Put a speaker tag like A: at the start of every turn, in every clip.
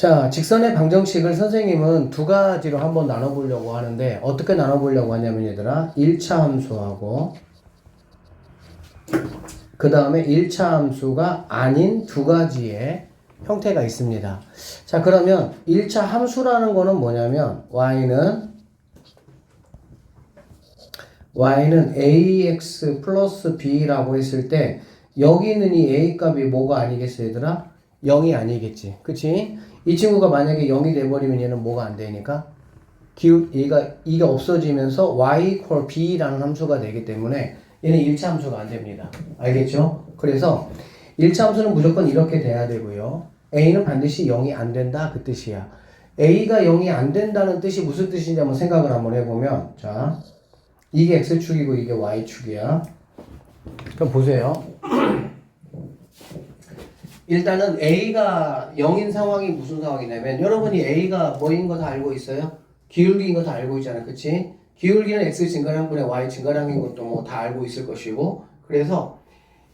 A: 자, 직선의 방정식을 선생님은 두 가지로 한번 나눠보려고 하는데, 어떻게 나눠보려고 하냐면, 얘들아, 1차 함수하고, 그 다음에 1차 함수가 아닌 두 가지의 형태가 있습니다. 자, 그러면 1차 함수라는 거는 뭐냐면, y는 ax 플러스 b라고 했을 때, 여기 있는 이 a 값이 뭐가 아니겠어, 얘들아? 0이 아니겠지. 그치? 이 친구가 만약에 0이 돼버리면 얘는 뭐가 안 되니까? 이게 없어지면서 y equal b라는 함수가 되기 때문에 얘는 1차 함수가 안 됩니다. 알겠죠? 그래서 1차 함수는 무조건 이렇게 돼야 되고요. a는 반드시 0이 안 된다. 그 뜻이야. a가 0이 안 된다는 뜻이 무슨 뜻인지 한번 생각을 한번 해보면, 자, 이게 x축이고 이게 y축이야. 그럼 보세요. 일단은 A가 0인 상황이 무슨 상황이냐면, 여러분이 A가 뭐인 거 다 알고 있어요? 기울기인 거 다 알고 있잖아요. 그치? 기울기는 X 증가량분의 Y 증가량인 것도 뭐 다 알고 있을 것이고, 그래서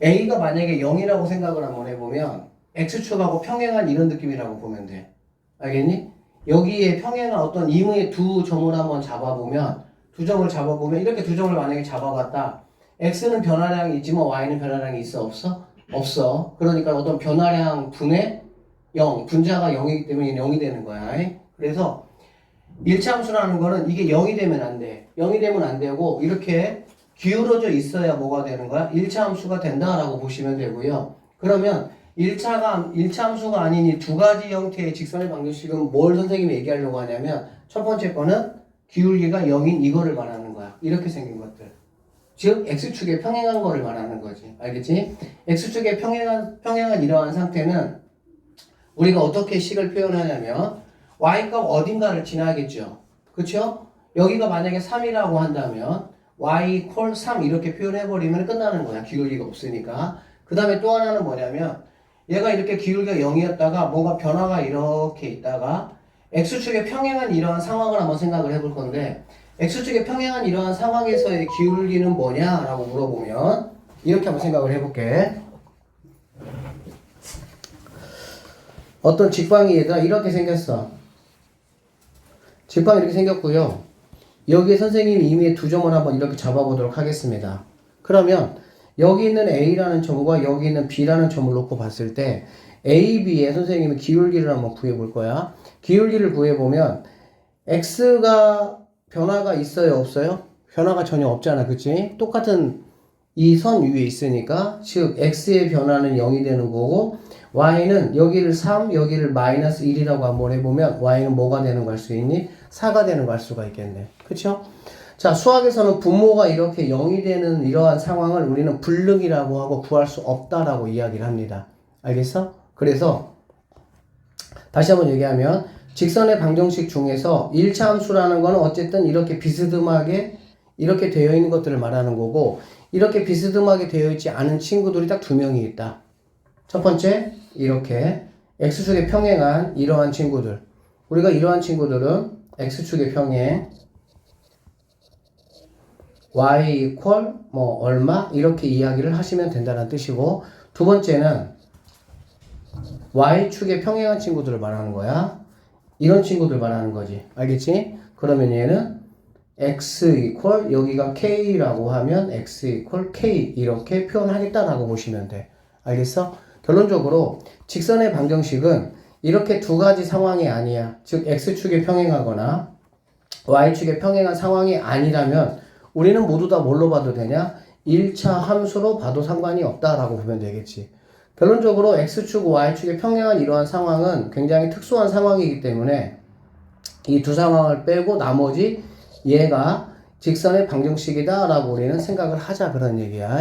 A: A가 만약에 0이라고 생각을 한번 해보면 X축하고 평행한 이런 느낌이라고 보면 돼. 알겠니? 여기에 평행한 어떤 임의의 두 점을 한번 잡아보면, 이렇게 두 점을 만약에 잡아봤다. X는 변화량이 있지만 Y는 변화량이 있어? 없어? 없어. 그러니까 어떤 변화량 분의 0, 분자가 0이기 때문에 0이 되는 거야. 그래서 1차 함수라는 거는 이게 0이 되면 안 돼. 0이 되면 안 되고 이렇게 기울어져 있어야 뭐가 되는 거야? 1차 함수가 된다라고 보시면 되고요. 그러면 1차 함수가 아닌 이 두 가지 형태의 직선의 방정식은 뭘 선생님이 얘기하려고 하냐면, 첫 번째 거는 기울기가 0인 이거를 말하는 거야. 이렇게 생긴 것들. 즉 x축에 평행한 거를 말하는 거지. 알겠지? x축에 평행한 이러한 상태는 우리가 어떻게 식을 표현하냐면, y값 어딘가를 지나겠죠. 그쵸? 여기가 만약에 3이라고 한다면 y equal 3 이렇게 표현해버리면 끝나는 거야. 기울기가 없으니까. 그 다음에 또 하나는 뭐냐면, 얘가 이렇게 기울기가 0이었다가 뭔가 변화가 이렇게 있다가 x축에 평행한 이러한 상황을 한번 생각을 해볼 건데, X축에 평행한 이러한 상황에서의 기울기는 뭐냐라고 물어보면 이렇게 한번 생각을 해볼게. 어떤 직방이 얘들아 이렇게 생겼어. 직방이 이렇게 생겼고요. 여기에 선생님이 이미 두 점을 한번 이렇게 잡아보도록 하겠습니다. 그러면 여기 있는 A라는 점과 여기 있는 B라는 점을 놓고 봤을 때 A, B의 선생님이 기울기를 한번 구해볼 거야. 기울기를 구해보면 X가 변화가 있어요? 없어요? 변화가 전혀 없잖아. 그치? 똑같은 이 선 위에 있으니까, 즉 x의 변화는 0이 되는 거고, y는 여기를 3, 여기를 마이너스 1이라고 한번 해보면 y는 뭐가 되는 거 알 수 있니? 4가 되는 거 알 수가 있겠네. 그쵸? 자, 수학에서는 분모가 이렇게 0이 되는 이러한 상황을 우리는 불능이라고 하고 구할 수 없다라고 이야기를 합니다. 알겠어? 그래서 다시 한번 얘기하면, 직선의 방정식 중에서 1차 함수라는 거는 어쨌든 이렇게 비스듬하게 이렇게 되어 있는 것들을 말하는 거고, 이렇게 비스듬하게 되어 있지 않은 친구들이 딱 두 명이 있다. 첫 번째, 이렇게 x축에 평행한 이러한 친구들. 우리가 이러한 친구들은 x축에 평행 y equal 뭐 얼마 이렇게 이야기를 하시면 된다는 뜻이고, 두 번째는 y축에 평행한 친구들을 말하는 거야. 이런 친구들 말하는 거지. 알겠지? 그러면 얘는 x equal 여기가 k라고 하면 x equal k 이렇게 표현하겠다라고 보시면 돼. 알겠어? 결론적으로 직선의 방정식은 이렇게 두 가지 상황이 아니야. 즉 x축에 평행하거나 y축에 평행한 상황이 아니라면 우리는 모두 다 뭘로 봐도 되냐? 1차 함수로 봐도 상관이 없다라고 보면 되겠지. 결론적으로 x축, y축에 평행한 이러한 상황은 굉장히 특수한 상황이기 때문에 이 두 상황을 빼고 나머지 얘가 직선의 방정식이다 라고 우리는 생각을 하자 그런 얘기야.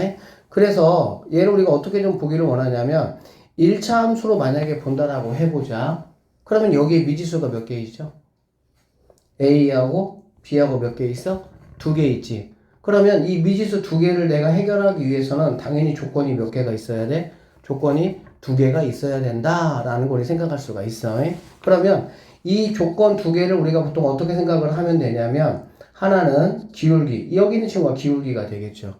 A: 그래서 얘를 우리가 어떻게 좀 보기를 원하냐면 1차 함수로 만약에 본다라고 해보자. 그러면 여기에 미지수가 몇 개 있죠? A하고 B하고 몇 개 있어? 2개 있지. 그러면 이 미지수 2개를 내가 해결하기 위해서는 당연히 조건이 몇 개가 있어야 돼? 조건이 2개가 있어야 된다라는 걸 생각할 수가 있어. 그러면 이 조건 2개를 우리가 보통 어떻게 생각을 하면 되냐면, 하나는 기울기, 여기 있는 친구가 기울기가 되겠죠.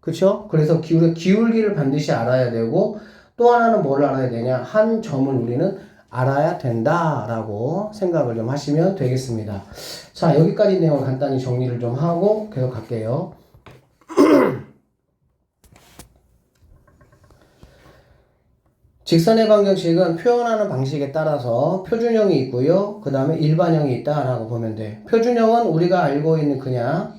A: 그쵸? 그래서 기울기를 반드시 알아야 되고, 또 하나는 뭘 알아야 되냐? 한 점을 우리는 알아야 된다라고 생각을 좀 하시면 되겠습니다. 자, 여기까지 내용 간단히 정리를 좀 하고 계속 갈게요. 직선의 방정식은 표현하는 방식에 따라서 표준형이 있고요. 그 다음에 일반형이 있다라고 보면 돼. 표준형은 우리가 알고 있는 그냥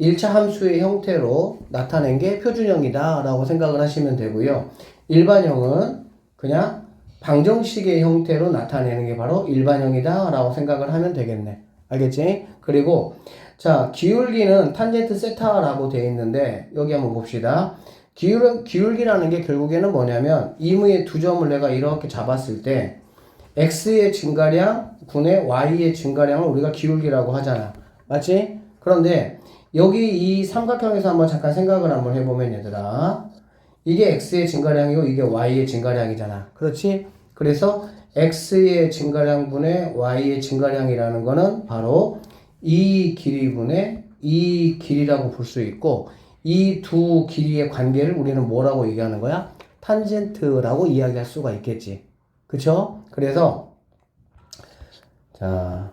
A: 1차 함수의 형태로 나타낸 게 표준형이다 라고 생각을 하시면 되고요. 일반형은 그냥 방정식의 형태로 나타내는 게 바로 일반형이다 라고 생각을 하면 되겠네. 알겠지? 그리고 자, 기울기는 탄젠트 세타라고 되어 있는데 여기 한번 봅시다. 기울기라는 게 결국에는 뭐냐면 이무의 두 점을 내가 이렇게 잡았을 때 x의 증가량 분의 y의 증가량을 우리가 기울기라고 하잖아. 맞지? 그런데 여기 이 삼각형에서 한번 잠깐 생각을 한번 해보면 얘들아, 이게 x의 증가량이고 이게 y의 증가량이잖아. 그렇지? 그래서 x의 증가량분의 y의 증가량이라는 거는 바로 이 길이분의 이 길이라고 볼 수 있고, 이 두 길이의 관계를 우리는 뭐라고 얘기하는 거야? 탄젠트라고 이야기할 수가 있겠지. 그쵸? 그래서 자,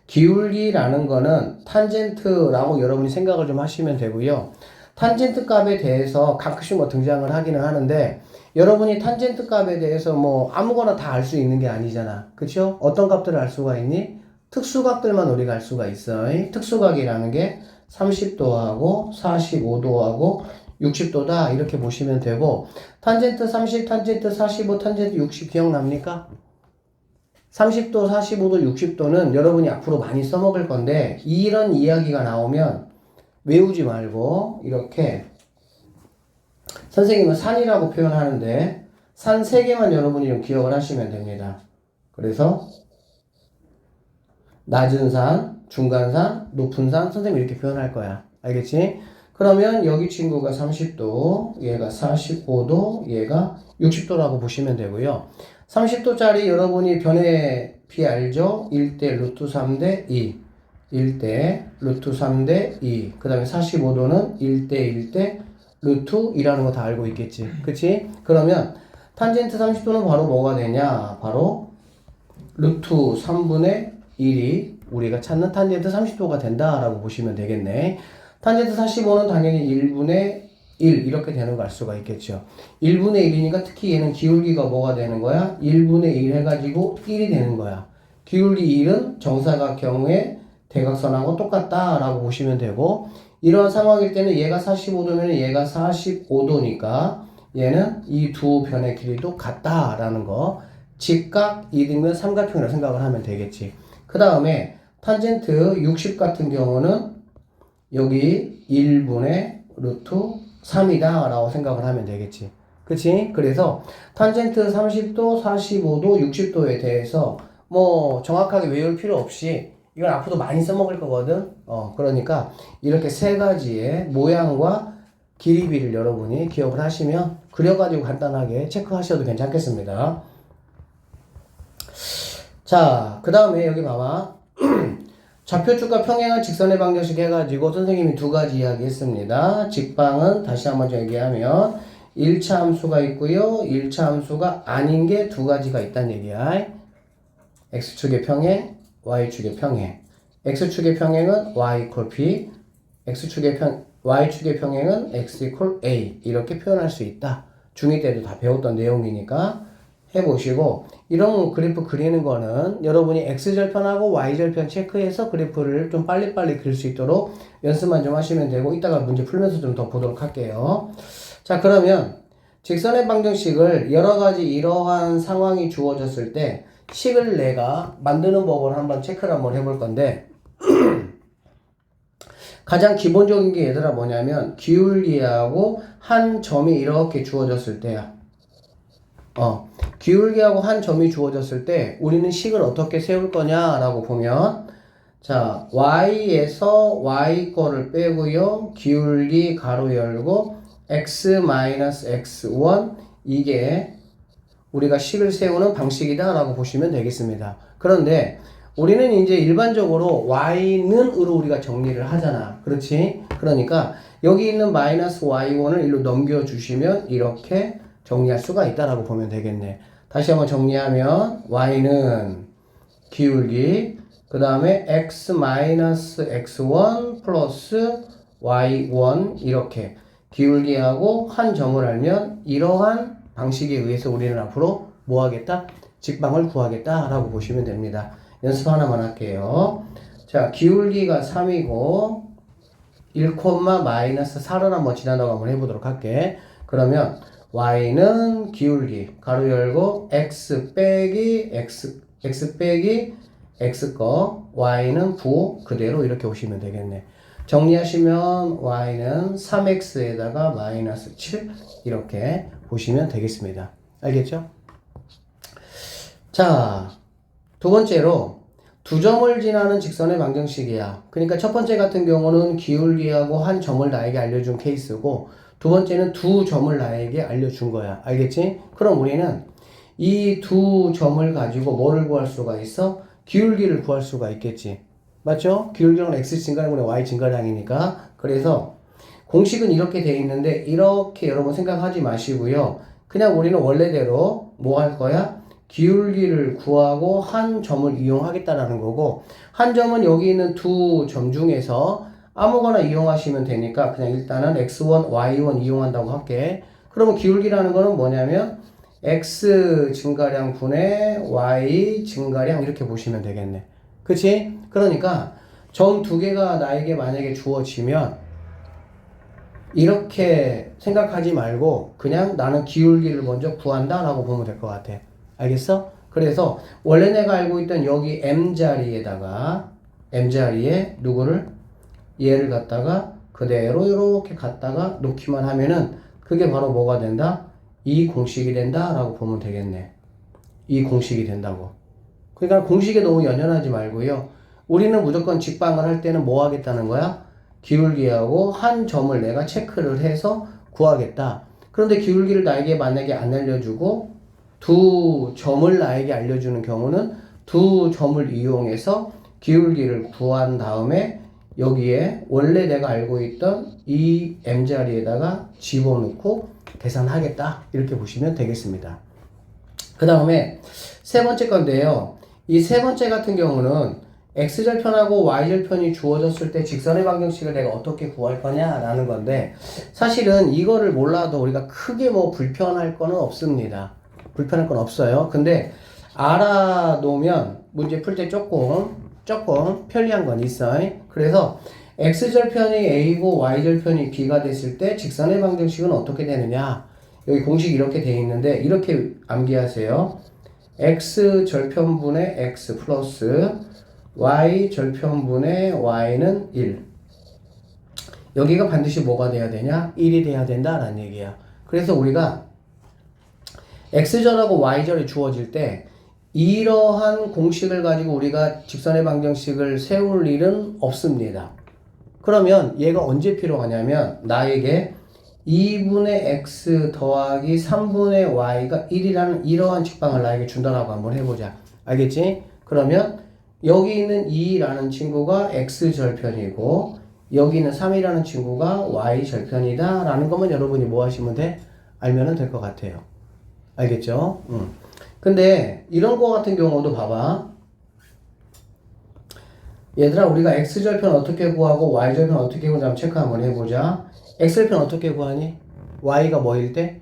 A: 기울기라는 거는 탄젠트라고 여러분이 생각을 좀 하시면 되고요. 탄젠트 값에 대해서 가끔씩 뭐 등장을 하기는 하는데, 여러분이 탄젠트 값에 대해서 뭐 아무거나 다 알 수 있는 게 아니잖아. 그쵸? 어떤 값들을 알 수가 있니? 특수각들만 우리가 알 수가 있어. 특수각이라는 게 30도하고 45도하고 60도다 이렇게 보시면 되고, 탄젠트 30, 탄젠트 45, 탄젠트 60 기억납니까? 30도, 45도, 60도는 여러분이 앞으로 많이 써먹을 건데, 이런 이야기가 나오면 외우지 말고 이렇게 선생님은 산이라고 표현하는데 산 3개만 여러분이 좀 기억을 하시면 됩니다. 그래서 낮은 산, 중간 산, 높은 산 선생님이 이렇게 표현할 거야. 알겠지? 그러면 여기 친구가 30도, 얘가 45도, 얘가 60도라고 보시면 되고요. 30도짜리 여러분이 변의 비 알죠? 1대 루트 3대 2. 1대 루트 3대 2. 그 다음에 45도는 1대 1대 루트 2라는 거 다 알고 있겠지. 그치? 그러면 탄젠트 30도는 바로 뭐가 되냐? 바로 루트 3분의 1이 우리가 찾는 탄젠트 30도가 된다라고 보시면 되겠네. 탄젠트 45는 당연히 1분의 1 이렇게 되는 거 알 수가 있겠죠. 1분의 1이니까 특히 얘는 기울기가 뭐가 되는 거야? 1분의 1 해가지고 1이 되는 거야. 기울기 1은 정사각형의 대각선하고 똑같다라고 보시면 되고, 이런 상황일 때는 얘가 45도면 얘가 45도니까 얘는 이 두 변의 길이도 같다라는 거. 직각 이등변 삼각형이라고 생각을 하면 되겠지. 그 다음에 탄젠트 60 같은 경우는 여기 1분의 루트 3이다 라고 생각을 하면 되겠지. 그치? 그래서 탄젠트 30도, 45도, 60도에 대해서 뭐 정확하게 외울 필요 없이 이건 앞으로도 많이 써먹을 거거든. 그러니까 이렇게 3가지의 모양과 길이비를 여러분이 기억을 하시면 그려가지고 간단하게 체크하셔도 괜찮겠습니다. 자, 그 다음에 여기 봐봐. 좌표축과 평행한 직선의 방정식 해가지고 선생님이 2가지 이야기 했습니다. 직방은 다시 한번 좀 얘기하면 1차 함수가 있고요. 1차 함수가 아닌 게 2가지가 있다는 얘기야. x축의 평행, y축의 평행. x축의 평행은 y equal p, y축의 평행은 x equal a 이렇게 표현할 수 있다. 중2 때도 다 배웠던 내용이니까 해보시고, 이런 그래프 그리는 거는 여러분이 x절편하고 y절편 체크해서 그래프를 좀 빨리빨리 그릴 수 있도록 연습만 좀 하시면 되고, 이따가 문제 풀면서 좀 더 보도록 할게요. 자, 그러면 직선의 방정식을 여러가지 이러한 상황이 주어졌을 때 식을 내가 만드는 법을 한번 체크를 한번 해볼 건데, 가장 기본적인 게 얘들아 뭐냐면 기울기하고 한 점이 이렇게 주어졌을 때야. 기울기하고 한 점이 주어졌을 때 우리는 식을 어떻게 세울 거냐라고 보면, 자, y에서 y 거를 빼고요. 기울기 가로 열고 x-x1 이게 우리가 식을 세우는 방식이다라고 보시면 되겠습니다. 그런데 우리는 이제 일반적으로 y는으로 우리가 정리를 하잖아. 그렇지? 그러니까 여기 있는 마이너스 y1을 일로 넘겨주시면 이렇게 정리할 수가 있다라고 보면 되겠네. 다시 한번 정리하면 y는 기울기, 그 다음에 x-x1 플러스 y1 이렇게 기울기하고 한 점을 알면 이러한 방식에 의해서 우리는 앞으로 뭐 하겠다? 직방을 구하겠다 라고 보시면 됩니다. 연습 하나만 할게요. 자, 기울기가 3이고 1, 마이너스 4를 한번 지난다고 한번 해보도록 할게. 그러면 y는 기울기 가로 열고 x 빼기 x 거 y는 9 그대로 이렇게 오시면 되겠네. 정리하시면 y는 3x에다가 마이너스 7 이렇게 보시면 되겠습니다. 알겠죠? 자, 두 번째로 두 점을 지나는 직선의 방정식이야. 그러니까 첫 번째 같은 경우는 기울기하고 한 점을 나에게 알려준 케이스고 두 번째는 두 점을 나에게 알려준 거야. 알겠지? 그럼 우리는 이 두 점을 가지고 뭐를 구할 수가 있어? 기울기를 구할 수가 있겠지. 맞죠? 기울기는 x 증가량분의 y 증가량이니까. 그래서 공식은 이렇게 돼 있는데 이렇게 여러분 생각하지 마시고요. 그냥 우리는 원래대로 뭐 할 거야? 기울기를 구하고 한 점을 이용하겠다라는 거고, 한 점은 여기 있는 두 점 중에서 아무거나 이용하시면 되니까 그냥 일단은 x1, y1 이용한다고 할게. 그러면 기울기라는 거는 뭐냐면 x 증가량 분의 y 증가량 이렇게 보시면 되겠네. 그치? 그러니까 점 두 개가 나에게 만약에 주어지면 이렇게 생각하지 말고 그냥 나는 기울기를 먼저 구한다 라고 보면 될 것 같아. 알겠어? 그래서 원래 내가 알고 있던 여기 m자리에다가 m자리에 누구를? 얘를 갖다가 그대로 이렇게 갖다가 놓기만 하면은 그게 바로 뭐가 된다? 이 공식이 된다 라고 보면 되겠네. 이 공식이 된다고. 그러니까 공식에 너무 연연하지 말고요. 우리는 무조건 직방을 할 때는 뭐 하겠다는 거야? 기울기하고 한 점을 내가 체크를 해서 구하겠다. 그런데 기울기를 나에게 만약에 안 알려주고 두 점을 나에게 알려주는 경우는 두 점을 이용해서 기울기를 구한 다음에 여기에 원래 내가 알고 있던 이 m자리에다가 집어넣고 계산하겠다. 이렇게 보시면 되겠습니다. 그 다음에 세 번째 건데요. 이 세 번째 같은 경우는 x절편하고 y절편이 주어졌을 때 직선의 방정식을 내가 어떻게 구할 거냐라는 건데 사실은 이거를 몰라도 우리가 크게 뭐 불편할 거는 없습니다. 불편할 건 없어요. 근데 알아놓으면 문제 풀 때 조금 편리한 건 있어요. 그래서 x절편이 a고 y절편이 b가 됐을 때 직선의 방정식은 어떻게 되느냐. 여기 공식이 이렇게 돼 있는데 이렇게 암기하세요. x절편분의 x 플러스 y절편분의 y는 1. 여기가 반드시 뭐가 돼야 되냐? 1이 돼야 된다라는 얘기야. 그래서 우리가 x절하고 y절이 주어질 때 이러한 공식을 가지고 우리가 직선의 방정식을 세울 일은 없습니다. 그러면 얘가 언제 필요하냐면 나에게 2분의 x 더하기 3분의 y가 1이라는 이러한 직방을 나에게 준다라고 한번 해보자. 알겠지? 그러면 여기 있는 2라는 친구가 x절편이고 여기 있는 3이라는 친구가 y절편이다 라는 것만 여러분이 뭐 하시면 돼? 알면 될 것 같아요. 알겠죠? 근데 이런 거 같은 경우도 봐봐. 얘들아 우리가 x절편 어떻게 구하고 y절편 어떻게 구하는지 한번 체크 한번 해보자. x절편 어떻게 구하니? y가 뭐일 때?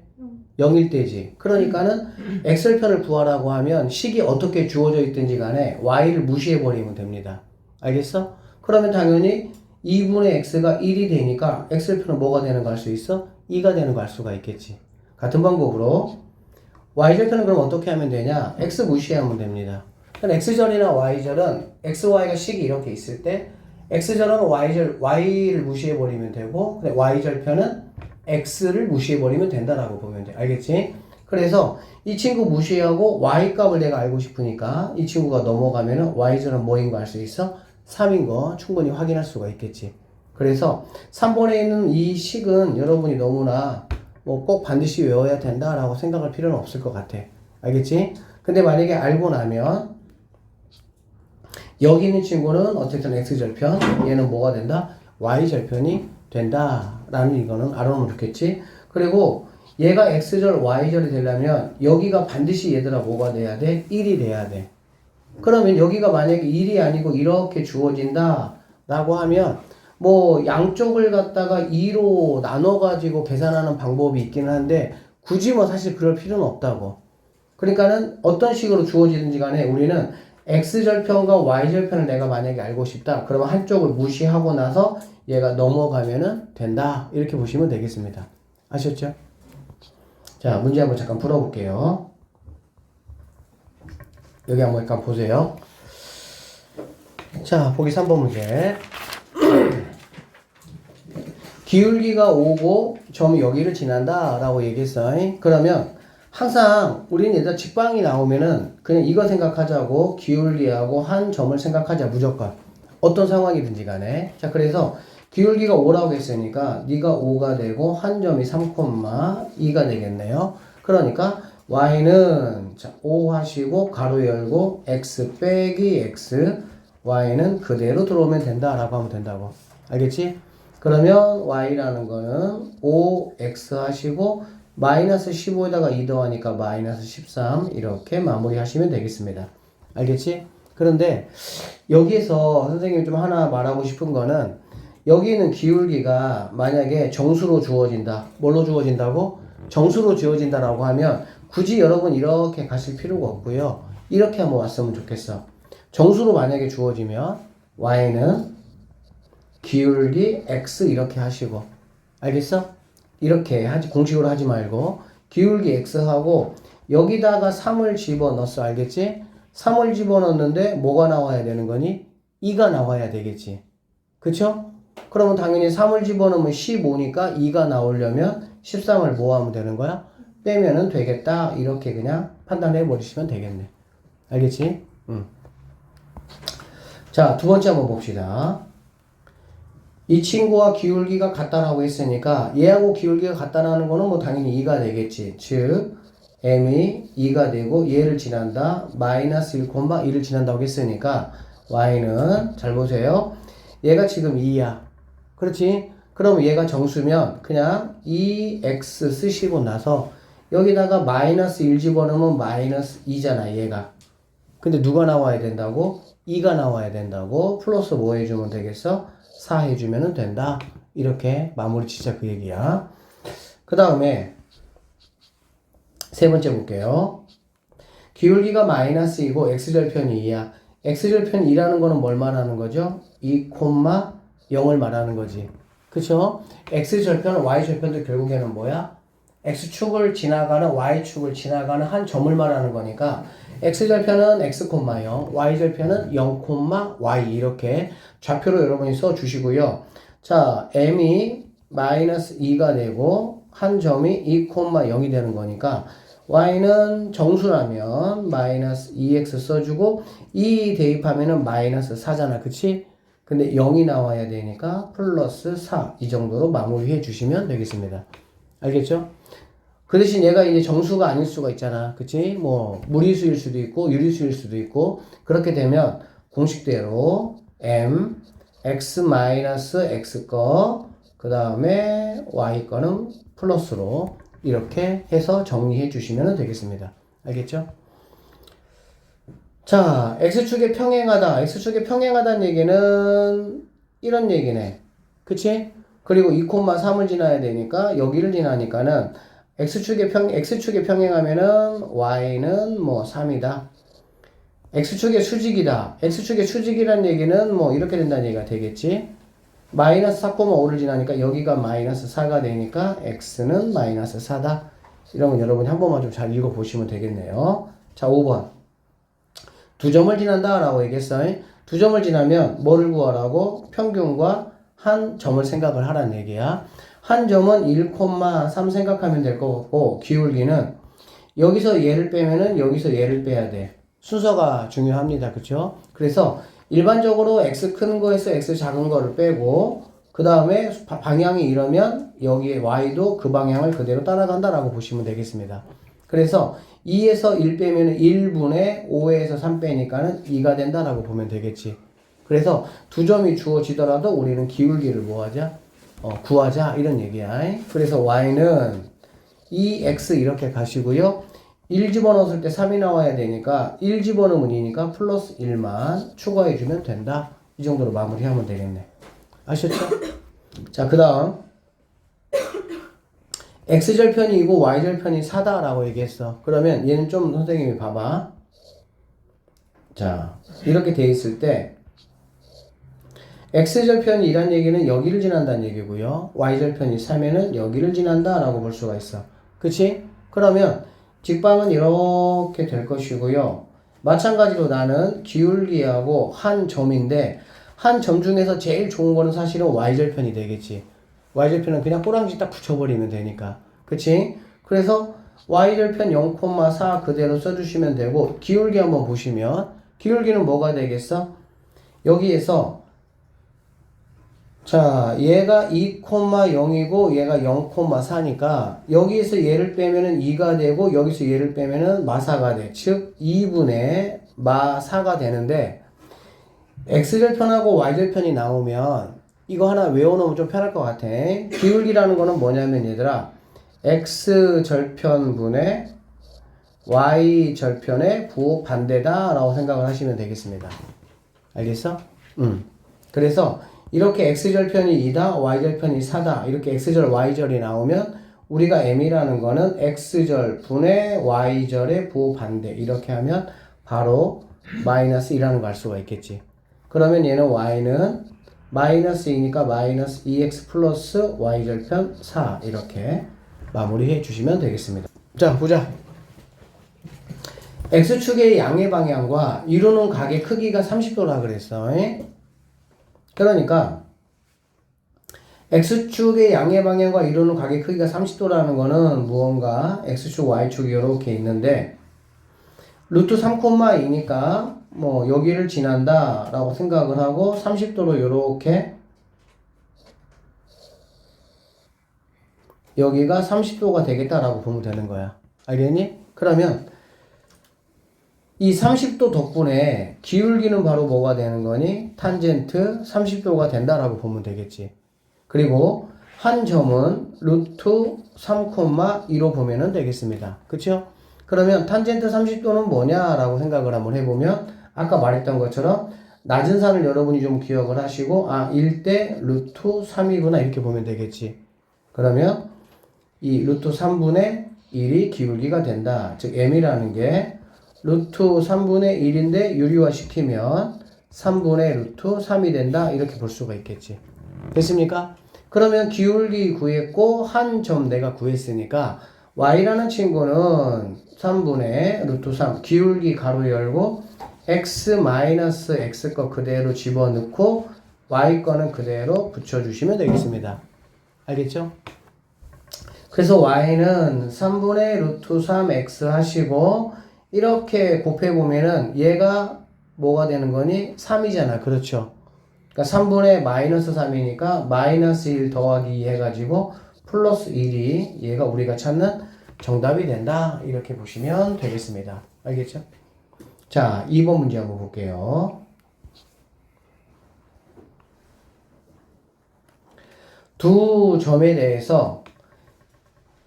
A: 0일 때지. 그러니까는 x절편을 구하라고 하면 식이 어떻게 주어져 있든지 간에 y를 무시해버리면 됩니다. 알겠어? 그러면 당연히 2분의 x가 1이 되니까 x절편은 뭐가 되는 거 알 수 있어? 2가 되는 거 알 수가 있겠지. 같은 방법으로 y절편은 그럼 어떻게 하면 되냐? x 무시하면 됩니다. x절이나 y절은 xy가 식이 이렇게 있을 때 x절은 y를 무시해버리면 되고 y절편은 x를 무시해버리면 된다라고 보면 돼. 알겠지? 그래서 이 친구 무시하고 y 값을 내가 알고 싶으니까 이 친구가 넘어가면은 y절은 뭐인 거 알 수 있어? 3인 거 충분히 확인할 수가 있겠지. 그래서 3번에 있는 이 식은 여러분이 너무나 뭐 꼭 반드시 외워야 된다라고 생각할 필요는 없을 것 같아. 알겠지? 근데 만약에 알고 나면 여기 있는 친구는 어쨌든 x절편, 얘는 뭐가 된다? y절편이 된다라는 이거는 알아놓으면 좋겠지? 그리고 얘가 x절, y절이 되려면 여기가 반드시 얘들아 뭐가 돼야 돼? 1이 돼야 돼. 그러면 여기가 만약에 1이 아니고 이렇게 주어진다 라고 하면 뭐 양쪽을 갖다가 2로 나눠가지고 계산하는 방법이 있기는 한데 굳이 뭐 사실 그럴 필요는 없다고. 그러니까는 어떤 식으로 주어지든지 간에 우리는 x절편과 y절편을 내가 만약에 알고 싶다. 그러면 한쪽을 무시하고 나서 얘가 넘어가면은 된다. 이렇게 보시면 되겠습니다. 아셨죠? 자, 문제 한번 잠깐 풀어볼게요. 여기 한번 잠깐 보세요. 자, 보기 3번 문제. 기울기가 5고 점이 여기를 지난다 라고 얘기했어. 그러면 항상 우리는 일단 직방이 나오면은 그냥 이거 생각하자고, 기울기하고 한 점을 생각하자. 무조건 어떤 상황이든지 간에. 자, 그래서 기울기가 5라고 했으니까 네가 5가 되고 한 점이 3,2가 되겠네요. 그러니까 y는 5 하시고 가로 열고 x 빼기 x, y는 그대로 들어오면 된다라고 하면 된다고. 알겠지? 그러면 y라는 거는 5x 하시고 마이너스 15에다가 2 더하니까 마이너스 13 이렇게 마무리 하시면 되겠습니다. 알겠지? 그런데 여기에서 선생님이 좀 하나 말하고 싶은 거는 여기는 기울기가 만약에 정수로 주어진다. 뭘로 주어진다고? 정수로 주어진다라고 하면 굳이 여러분 이렇게 가실 필요가 없고요. 이렇게 한번 왔으면 좋겠어. 정수로 만약에 주어지면 y는 기울기 x 이렇게 하시고, 알겠어? 이렇게 하지, 공식으로 하지 말고 기울기 x하고 여기다가 3을 집어넣었어. 알겠지? 3을 집어넣었는데 뭐가 나와야 되는 거니? 2가 나와야 되겠지. 그쵸? 그러면 당연히 3을 집어넣으면 15니까 2가 나오려면 13을 뭐 하면 되는 거야? 빼면은 되겠다. 이렇게 그냥 판단해 버리시면 되겠네. 알겠지? 자, 두 번째 한번 봅시다. 이 친구와 기울기가 같다라고 했으니까 얘하고 기울기가 같다라는 거는 뭐 당연히 2가 되겠지. 즉 m이 2가 되고 얘를 지난다. 마이너스 1,1을 지난다고 했으니까 y는 잘 보세요. 얘가 지금 2야. 그렇지? 그럼 얘가 정수면 그냥 2x 쓰시고 나서 여기다가 마이너스 1 집어넣으면 마이너스 2잖아 얘가. 근데 누가 나와야 된다고? 2가 나와야 된다고. 플러스 뭐 해주면 되겠어? 4 해주면 된다. 이렇게 마무리 짓자 그 얘기야. 그 다음에 세 번째 볼게요. 기울기가 마이너스 2고 x절편이 2야. x절편 2라는 거는 뭘 말하는 거죠? 2,0을 말하는 거지. 그쵸? x절편, y절편도 결국에는 뭐야? x축을 지나가는, y축을 지나가는 한 점을 말하는 거니까 x절편은 x, 0, y절편은 0, y 이렇게 좌표로 여러분이 써주시고요. 자, m이 마이너스 2가 되고 한 점이 2, 0이 되는 거니까 y는 정수라면 마이너스 2x 써주고 2 대입하면은 마이너스 4잖아. 그치? 근데 0이 나와야 되니까 플러스 4 이 정도로 마무리해 주시면 되겠습니다. 알겠죠? 그 대신 얘가 이제 정수가 아닐 수가 있잖아. 그치? 뭐 무리수일 수도 있고 유리수일 수도 있고 그렇게 되면 공식대로 m x 마이너스 x 거 그 다음에 y 거는 플러스로 이렇게 해서 정리해 주시면 되겠습니다. 알겠죠? 자, x축에 평행하다. x축에 평행하다는 얘기는 이런 얘기네. 그치? 그리고 2,3을 지나야 되니까 여기를 지나니까는 x축에 평행하면은 y는 뭐 3이다. x축의 수직이다. x축의 수직이라는 얘기는 뭐 이렇게 된다는 얘기가 되겠지. 마이너스 4,5를 지나니까 여기가 마이너스 4가 되니까 x는 마이너스 4다. 이런 건 여러분이 한 번만 좀 잘 읽어보시면 되겠네요. 자, 5번. 두 점을 지난다 라고 얘기했어. 두 점을 지나면 뭐를 구하라고? 평균과 한 점을 생각을 하라는 얘기야. 한 점은 1,3 생각하면 될 것 같고 기울기는 여기서 얘를 빼면은 여기서 얘를 빼야 돼. 순서가 중요합니다. 그쵸? 그래서 일반적으로 x 큰 거에서 x 작은 거를 빼고 그 다음에 방향이 이러면 여기에 y도 그 방향을 그대로 따라간다라고 보시면 되겠습니다. 그래서 2에서 1 빼면 1분의 5에서 3 빼니까는 2가 된다라고 보면 되겠지. 그래서 두 점이 주어지더라도 우리는 기울기를 뭐 하자? 구하자 이런 얘기야. 그래서 y는 2x 이렇게 가시고요. 1 집어넣었을 때 3이 나와야 되니까 1 집어넣으면 2니까 플러스 1만 추가해주면 된다. 이 정도로 마무리하면 되겠네. 아셨죠? 자, 그 다음 x절편이 2고 y절편이 4다라고 얘기했어. 그러면 얘는 좀 선생님이 봐봐. 자, 이렇게 돼 있을 때 x절편이 2란 얘기는 여기를 지난다는 얘기고요. y절편이 3에는 여기를 지난다 라고 볼 수가 있어. 그치? 그러면 직방은 이렇게 될 것이고요. 마찬가지로 나는 기울기하고 한 점인데 한 점 중에서 제일 좋은 거는 사실은 y절편이 되겠지. y절편은 그냥 꼬랑지 딱 붙여버리면 되니까. 그치? 그래서 y절편 0,4 그대로 써주시면 되고 기울기 한번 보시면 기울기는 뭐가 되겠어? 여기에서 자, 얘가 2,0이고 얘가 0,4니까 여기에서 얘를 빼면은 2가 되고 여기서 얘를 빼면은 마사가 돼. 즉 2분의 마4가 되는데 x절편하고 y절편이 나오면 이거 하나 외워놓으면 좀 편할 것 같아. 기울기라는 거는 뭐냐면 얘들아 x절편분의 y절편의 부호 반대다 라고 생각을 하시면 되겠습니다. 알겠어? 그래서 이렇게 x절편이 2다, y절편이 4다 이렇게 x절, y절이 나오면 우리가 m이라는 거는 x절 분의 y절의 부호 반대 이렇게 하면 바로 마이너스 2라는 걸 알 수가 있겠지. 그러면 얘는 y는 마이너스 2니까 마이너스 2x 플러스 y절편 4 이렇게 마무리해 주시면 되겠습니다. 자, 보자. x축의 양의 방향과 이루는 각의 크기가 30도라 그랬어. 그러니까 x축의 양의 방향과 이루는 각의 크기가 30도라는 거는 무언가 x축, y축이 이렇게 있는데 루트 3,2니까 뭐 여기를 지난다 라고 생각을 하고 30도로 이렇게 여기가 30도가 되겠다라고 보면 되는 거야. 알겠니? 그러면 이 30도 덕분에 기울기는 바로 뭐가 되는 거니? 탄젠트 30도가 된다라고 보면 되겠지. 그리고 한 점은 루트 3,2로 보면 되겠습니다. 그쵸? 그러면 탄젠트 30도는 뭐냐라고 생각을 한번 해보면 아까 말했던 것처럼 낮은 산을 여러분이 좀 기억을 하시고 1대 루트 3이구나 이렇게 보면 되겠지. 그러면 이 루트 3분의 1이 기울기가 된다. 즉 m이라는 게 루트 3분의 1인데 유리화 시키면 3분의 루트 3이 된다. 이렇게 볼 수가 있겠지. 됐습니까? 그러면 기울기 구했고 한 점 내가 구했으니까 y라는 친구는 3분의 루트 3 기울기 가로 열고 x 마이너스 x 거 그대로 집어넣고 y 거는 그대로 붙여주시면 되겠습니다. 알겠죠? 그래서 y는 3분의 루트 3x 하시고 이렇게 곱해보면은 얘가 뭐가 되는 거니? 3이잖아. 그렇죠? 그러니까 3분의 마이너스 3이니까 마이너스 1 더하기 2 해가지고 플러스 1이 얘가 우리가 찾는 정답이 된다. 이렇게 보시면 되겠습니다. 알겠죠? 자, 2번 문제 한번 볼게요. 두 점에 대해서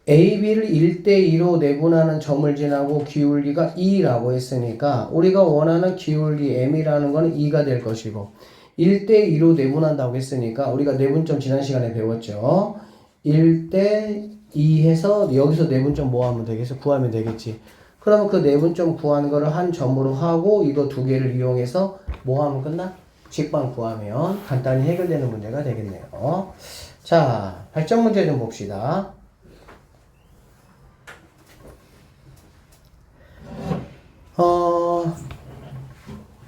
A: A, B를 1대2로 내분하는 점을 지나고 기울기가 2라고 했으니까 우리가 원하는 기울기 M이라는 거는 2가 될 것이고 1대2로 내분한다고 했으니까 우리가 내분점 지난 시간에 배웠죠. 1대2 해서 여기서 내분점 뭐 하면 되겠어? 구하면 되겠지. 그러면 그 내분점 구하는 거를 한 점으로 하고 이거 두 개를 이용해서 뭐 하면 끝나? 직방 구하면 간단히 해결되는 문제가 되겠네요. 자, 발전 문제 좀 봅시다.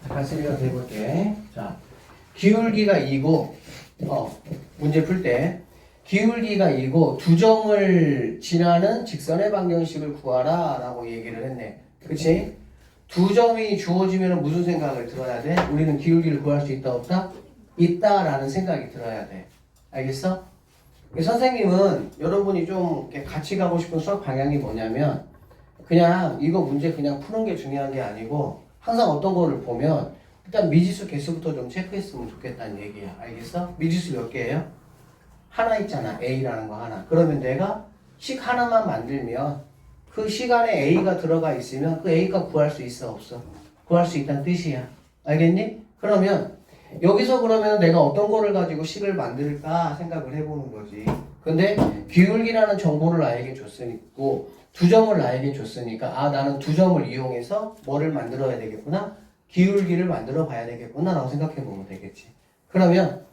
A: 가스리가 해볼게. 자, 기울기가 2고, 문제 풀 때, 기울기가 2고, 두 점을 지나는 직선의 방정식을 구하라, 라고 얘기를 했네. 그치? 두 점이 주어지면 무슨 생각을 들어야 돼? 우리는 기울기를 구할 수 있다, 없다? 있다라는 생각이 들어야 돼. 알겠어? 선생님은 여러분이 좀 같이 가고 싶은 수학 방향이 뭐냐면, 그냥 이거 문제 그냥 푸는 게 중요한 게 아니고 항상 어떤 거를 보면 일단 미지수 개수부터 좀 체크했으면 좋겠다는 얘기야. 알겠어? 미지수 몇 개예요? 하나 있잖아. A라는 거 하나. 그러면 내가 식 하나만 만들면 그 시간에 A가 들어가 있으면 그 A값 구할 수 있어 없어? 구할 수 있다는 뜻이야. 알겠니? 그러면 여기서 그러면 내가 어떤 거를 가지고 식을 만들까 생각을 해보는 거지. 근데 기울기라는 정보를 나에게 줬으니까 두 점을 나에게 줬으니까 아 나는 두 점을 이용해서 뭐를 만들어야 되겠구나? 기울기를 만들어 봐야 되겠구나 라고 생각해 보면 되겠지. 그러면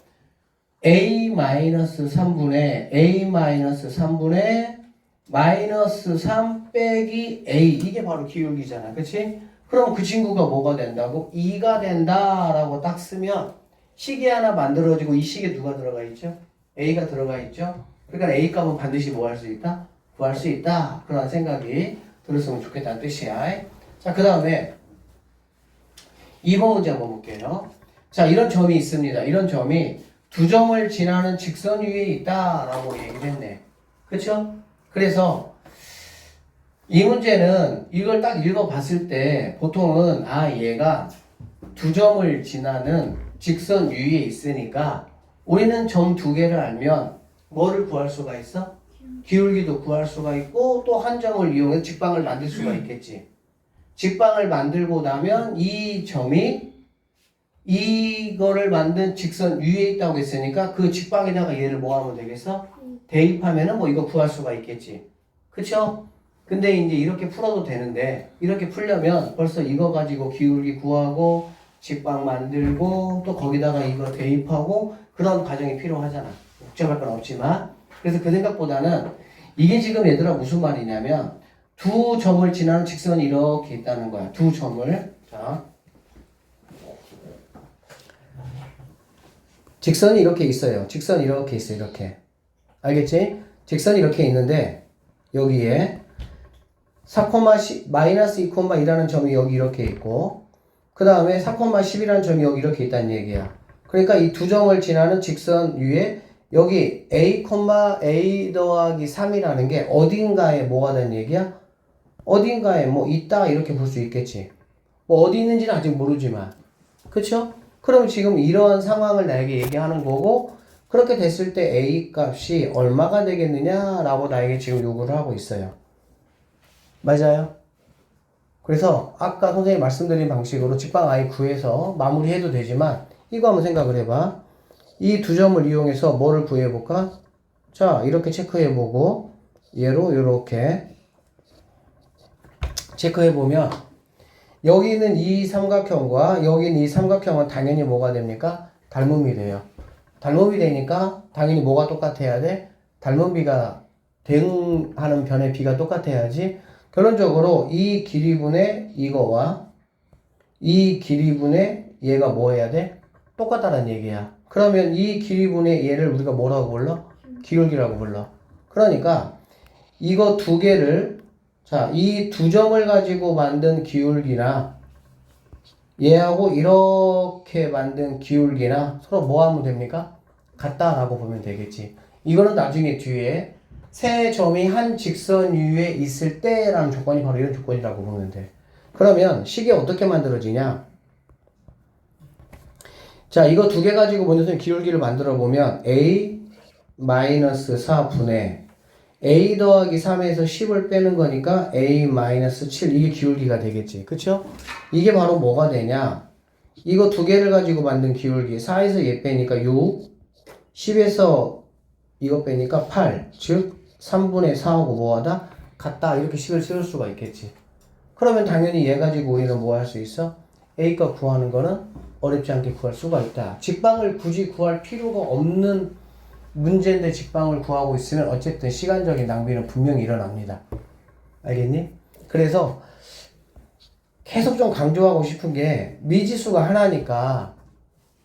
A: A-3분의 A-3분의 마이너스 3 빼기 A 이게 바로 기울기잖아. 그치? 그럼 그 친구가 뭐가 된다고? 2가 된다라고 딱 쓰면 식이 하나 만들어지고 이 식에 누가 들어가 있죠? A가 들어가 있죠? 그러니까 A 값은 반드시 뭐 할 수 있다? 구할 수 있다. 그런 생각이 들었으면 좋겠다는 뜻이야. 자, 그 다음에 2번 문제 한번 볼게요. 자, 이런 점이 있습니다. 이런 점이 두 점을 지나는 직선 위에 있다라고 얘기를 했네. 그쵸? 그래서 이 문제는 이걸 딱 읽어봤을 때 보통은 아 얘가 두 점을 지나는 직선 위에 있으니까 우리는 점 두 개를 알면 뭐를 구할 수가 있어? 기울기도 구할 수가 있고 또 한 점을 이용해서 직방을 만들 수가 있겠지. 직방을 만들고 나면 이 점이 이거를 만든 직선 위에 있다고 했으니까 그 직방에다가 얘를 뭐 하면 되겠어? 대입하면은 뭐 이거 구할 수가 있겠지. 그쵸? 근데 이제 이렇게 풀어도 되는데 이렇게 풀려면 벌써 이거 가지고 기울기 구하고 직방 만들고 또 거기다가 이거 대입하고 그런 과정이 필요하잖아. 복잡할 건 없지만. 그래서 그 생각보다는 이게 지금 얘들아 무슨 말이냐면 두 점을 지나는 직선이 이렇게 있다는 거야. 두 점을. 자. 직선이 이렇게 있어요. 직선이 이렇게 있어요. 이렇게. 알겠지? 직선이 이렇게 있는데 여기에 4,10, 마이너스 2,2라는 점이 여기 이렇게 있고 그 다음에 4,10이라는 점이 여기 이렇게 있다는 얘기야. 그러니까 이 두 점을 지나는 직선 위에 여기 A, A 더하기 3이라는 게 어딘가에 뭐가 된 얘기야? 어딘가에 뭐 있다 이렇게 볼 수 있겠지. 뭐 어디 있는지는 아직 모르지만 그쵸? 그럼 지금 이러한 상황을 나에게 얘기하는 거고 그렇게 됐을 때 A 값이 얼마가 되겠느냐라고 나에게 지금 요구를 하고 있어요. 맞아요? 그래서 아까 선생님이 말씀드린 방식으로 직방 I 구해서 마무리해도 되지만 이거 한번 생각을 해봐. 이 두 점을 이용해서 뭐를 구해볼까? 자, 이렇게 체크해보고 얘로 이렇게 체크해보면 여기 있는 이 삼각형과 여기 있는 이 삼각형은 당연히 뭐가 됩니까? 닮음이 돼요. 닮음이 되니까 당연히 뭐가 똑같아야 돼? 닮은 비가 대응하는 변의 비가 똑같아야지. 결론적으로 이 길이분의 이거와 이 길이분의 얘가 뭐 해야 돼? 똑같다는 얘기야. 그러면 이 길이분의 얘를 우리가 뭐라고 불러? 기울기라고 불러. 그러니까 이거 두 개를 자, 이 두 점을 가지고 만든 기울기나 얘하고 이렇게 만든 기울기나 서로 뭐 하면 됩니까? 같다라고 보면 되겠지. 이거는 나중에 뒤에 세 점이 한 직선 위에 있을 때라는 조건이 바로 이런 조건이라고 보면 돼. 그러면 식이 어떻게 만들어지냐? 자, 이거 두 개 가지고 먼저 기울기를 만들어 보면 A-4분의 A 더하기 3에서 10을 빼는 거니까 A-7 이게 기울기가 되겠지. 그쵸? 이게 바로 뭐가 되냐? 이거 두 개를 가지고 만든 기울기 4에서 얘 빼니까 6 10에서 이거 빼니까 8 즉 3분의 4하고 뭐하다? 같다 이렇게 식을 쓸 수가 있겠지. 그러면 당연히 얘 가지고 우리는 뭐 할 수 있어? A값 구하는 거는 어렵지 않게 구할 수가 있다. 직방을 굳이 구할 필요가 없는 문제인데 직방을 구하고 있으면 어쨌든 시간적인 낭비는 분명히 일어납니다. 알겠니? 그래서 계속 좀 강조하고 싶은 게 미지수가 하나니까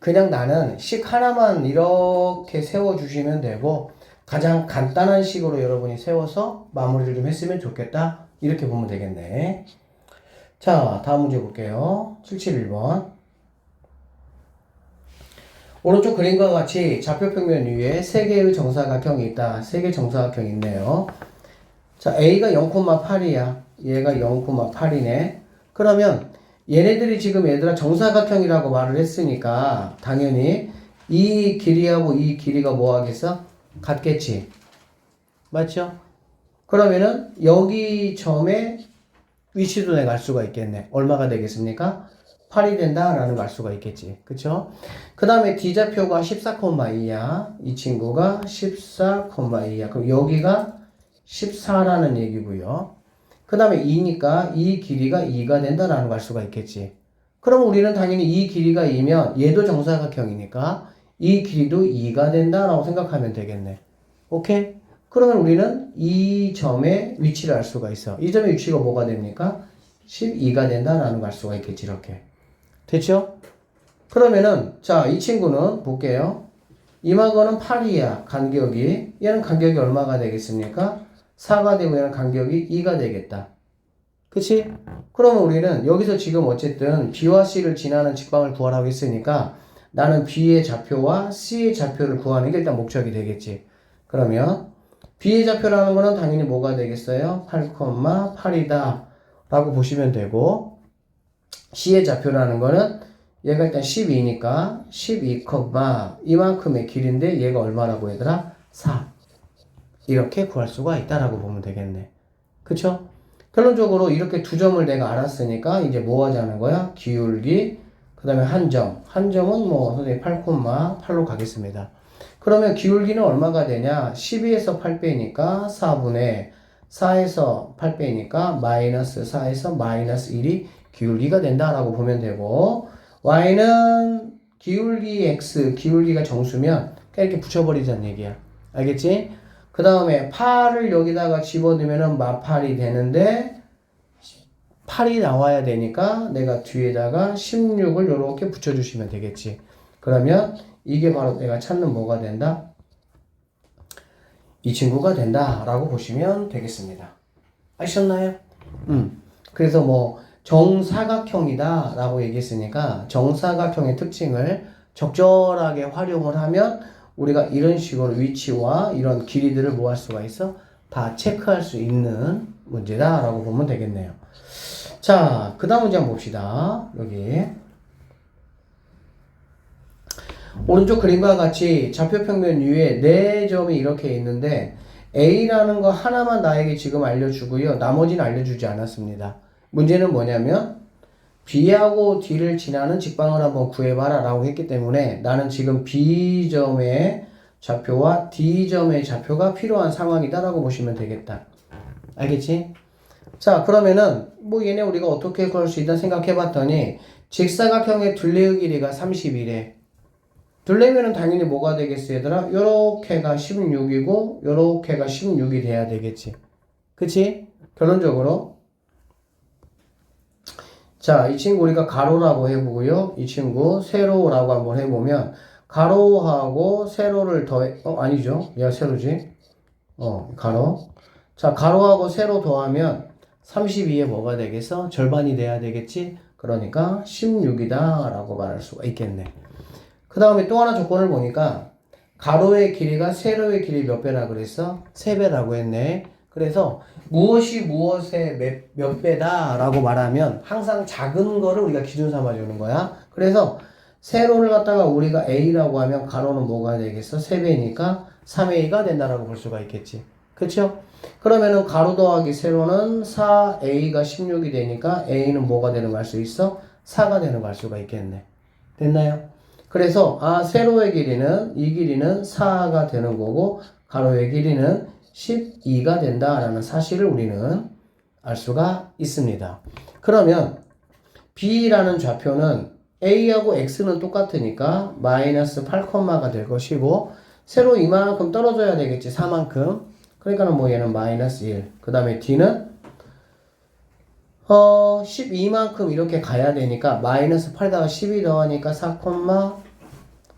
A: 그냥 나는 식 하나만 이렇게 세워주시면 되고 가장 간단한 식으로 여러분이 세워서 마무리를 좀 했으면 좋겠다. 이렇게 보면 되겠네. 자, 다음 문제 볼게요. 771번. 오른쪽 그림과 같이 좌표평면 위에 3개의 정사각형이 있다. 3개의 정사각형이 있네요. 자, A가 0,8이야. 얘가 0,8이네. 그러면 얘네들이 지금 얘들아 정사각형이라고 말을 했으니까 당연히 이 길이하고 이 길이가 뭐 하겠어? 같겠지. 맞죠? 그러면은 여기 점의 위치도 내가 알 수가 있겠네. 얼마가 되겠습니까? 8이 된다라는 걸 알 수가 있겠지. 그쵸? 그 다음에 D좌표가 14,2야. 이 친구가 14,2야. 그럼 여기가 14라는 얘기고요. 그 다음에 2니까 이 길이가 2가 된다라는 걸 알 수가 있겠지. 그럼 우리는 당연히 이 길이가 2면 얘도 정사각형이니까 이 길이도 2가 된다라고 생각하면 되겠네. 오케이? 그러면 우리는 이 점의 위치를 알 수가 있어. 이 점의 위치가 뭐가 됩니까? 12가 된다라는 걸 알 수가 있겠지. 이렇게. 됐죠? 그러면은 자, 이 친구는 볼게요. 이만거는 8이야. 간격이. 얘는 간격이 얼마가 되겠습니까? 4가 되고 얘는 간격이 2가 되겠다. 그치? 그러면 우리는 여기서 지금 어쨌든 B와 C를 지나는 직방을 구하라고 했으니까 나는 B의 좌표와 C의 좌표를 구하는 게 일단 목적이 되겠지. 그러면 B의 좌표라는 거는 당연히 뭐가 되겠어요? 8,8이다 라고 보시면 되고, C의 좌표라는 거는 얘가 일단 12니까 12, 이만큼의 길인데 얘가 얼마라고 얘들아? 4. 이렇게 구할 수가 있다라고 보면 되겠네. 그쵸? 결론적으로 이렇게 두 점을 내가 알았으니까 이제 뭐 하자는 거야? 기울기, 그 다음에 한 점. 한 점은 뭐 선생님 8,8로 가겠습니다. 그러면 기울기는 얼마가 되냐? 12에서 8빼니까 4분의 4에서 8빼니까 마이너스 4에서 마이너스 1이 기울기가 된다라고 보면 되고, y는 기울기 x, 기울기가 정수면 그냥 이렇게 붙여버리자는 얘기야. 알겠지? 그 다음에 8을 여기다가 집어넣으면 마8이 되는데 8이 나와야 되니까 내가 뒤에다가 16을 이렇게 붙여주시면 되겠지. 그러면 이게 바로 내가 찾는 뭐가 된다? 이 친구가 된다라고 보시면 되겠습니다. 아셨나요? 그래서 뭐 정사각형이다 라고 얘기했으니까 정사각형의 특징을 적절하게 활용을 하면 우리가 이런 식으로 위치와 이런 길이들을 뭐 할 수가 있어? 다 체크할 수 있는 문제다 라고 보면 되겠네요. 자, 그 다음 문제 한번 봅시다. 여기 오른쪽 그림과 같이 좌표평면 위에 4점이 이렇게 있는데 A라는 거 하나만 나에게 지금 알려주고요. 나머지는 알려주지 않았습니다. 문제는 뭐냐면 B하고 D를 지나는 직방을 한번 구해봐라 라고 했기 때문에 나는 지금 B점의 좌표와 D점의 좌표가 필요한 상황이다 라고 보시면 되겠다. 알겠지? 자, 그러면은 뭐 얘네 우리가 어떻게 구할 수 있다 생각해 봤더니 직사각형의 둘레의 길이가 30이래. 둘레면은 당연히 뭐가 되겠어 얘들아? 요렇게가 16이고 요렇게가 16이 돼야 되겠지. 그치? 결론적으로 자, 이 친구 우리가 가로라고 해보고요. 이 친구 세로라고 한번 해보면 가로하고 세로를 더해 아니죠. 얘가 세로지. 가로. 자, 가로하고 세로 더하면 32에 뭐가 되겠어? 절반이 돼야 되겠지? 그러니까 16이다 라고 말할 수가 있겠네. 그 다음에 또 하나 조건을 보니까 가로의 길이가 세로의 길이 몇 배라 그랬어? 3배라고 했네. 그래서 무엇이 무엇의 몇 배다 라고 말하면 항상 작은 거를 우리가 기준 삼아 주는 거야. 그래서 세로를 갖다가 우리가 A라고 하면 가로는 뭐가 되겠어? 3배니까 3A가 된다라고 볼 수가 있겠지. 그쵸? 그러면은 가로 더하기 세로는 4A가 16이 되니까 A는 뭐가 되는 거 알 수 있어? 4가 되는 거 알 수가 있겠네. 됐나요? 그래서 세로의 길이는 이 길이는 4가 되는 거고 가로의 길이는 12가 된다라는 사실을 우리는 알 수가 있습니다. 그러면 B라는 좌표는 A하고 X는 똑같으니까 마이너스 8가 될 것이고 세로 이만큼 떨어져야 되겠지. 4만큼. 그러니까는 뭐 얘는 마이너스 1. 그 다음에 D는 12만큼 이렇게 가야 되니까 마이너스 8에다가 12 더하니까 4,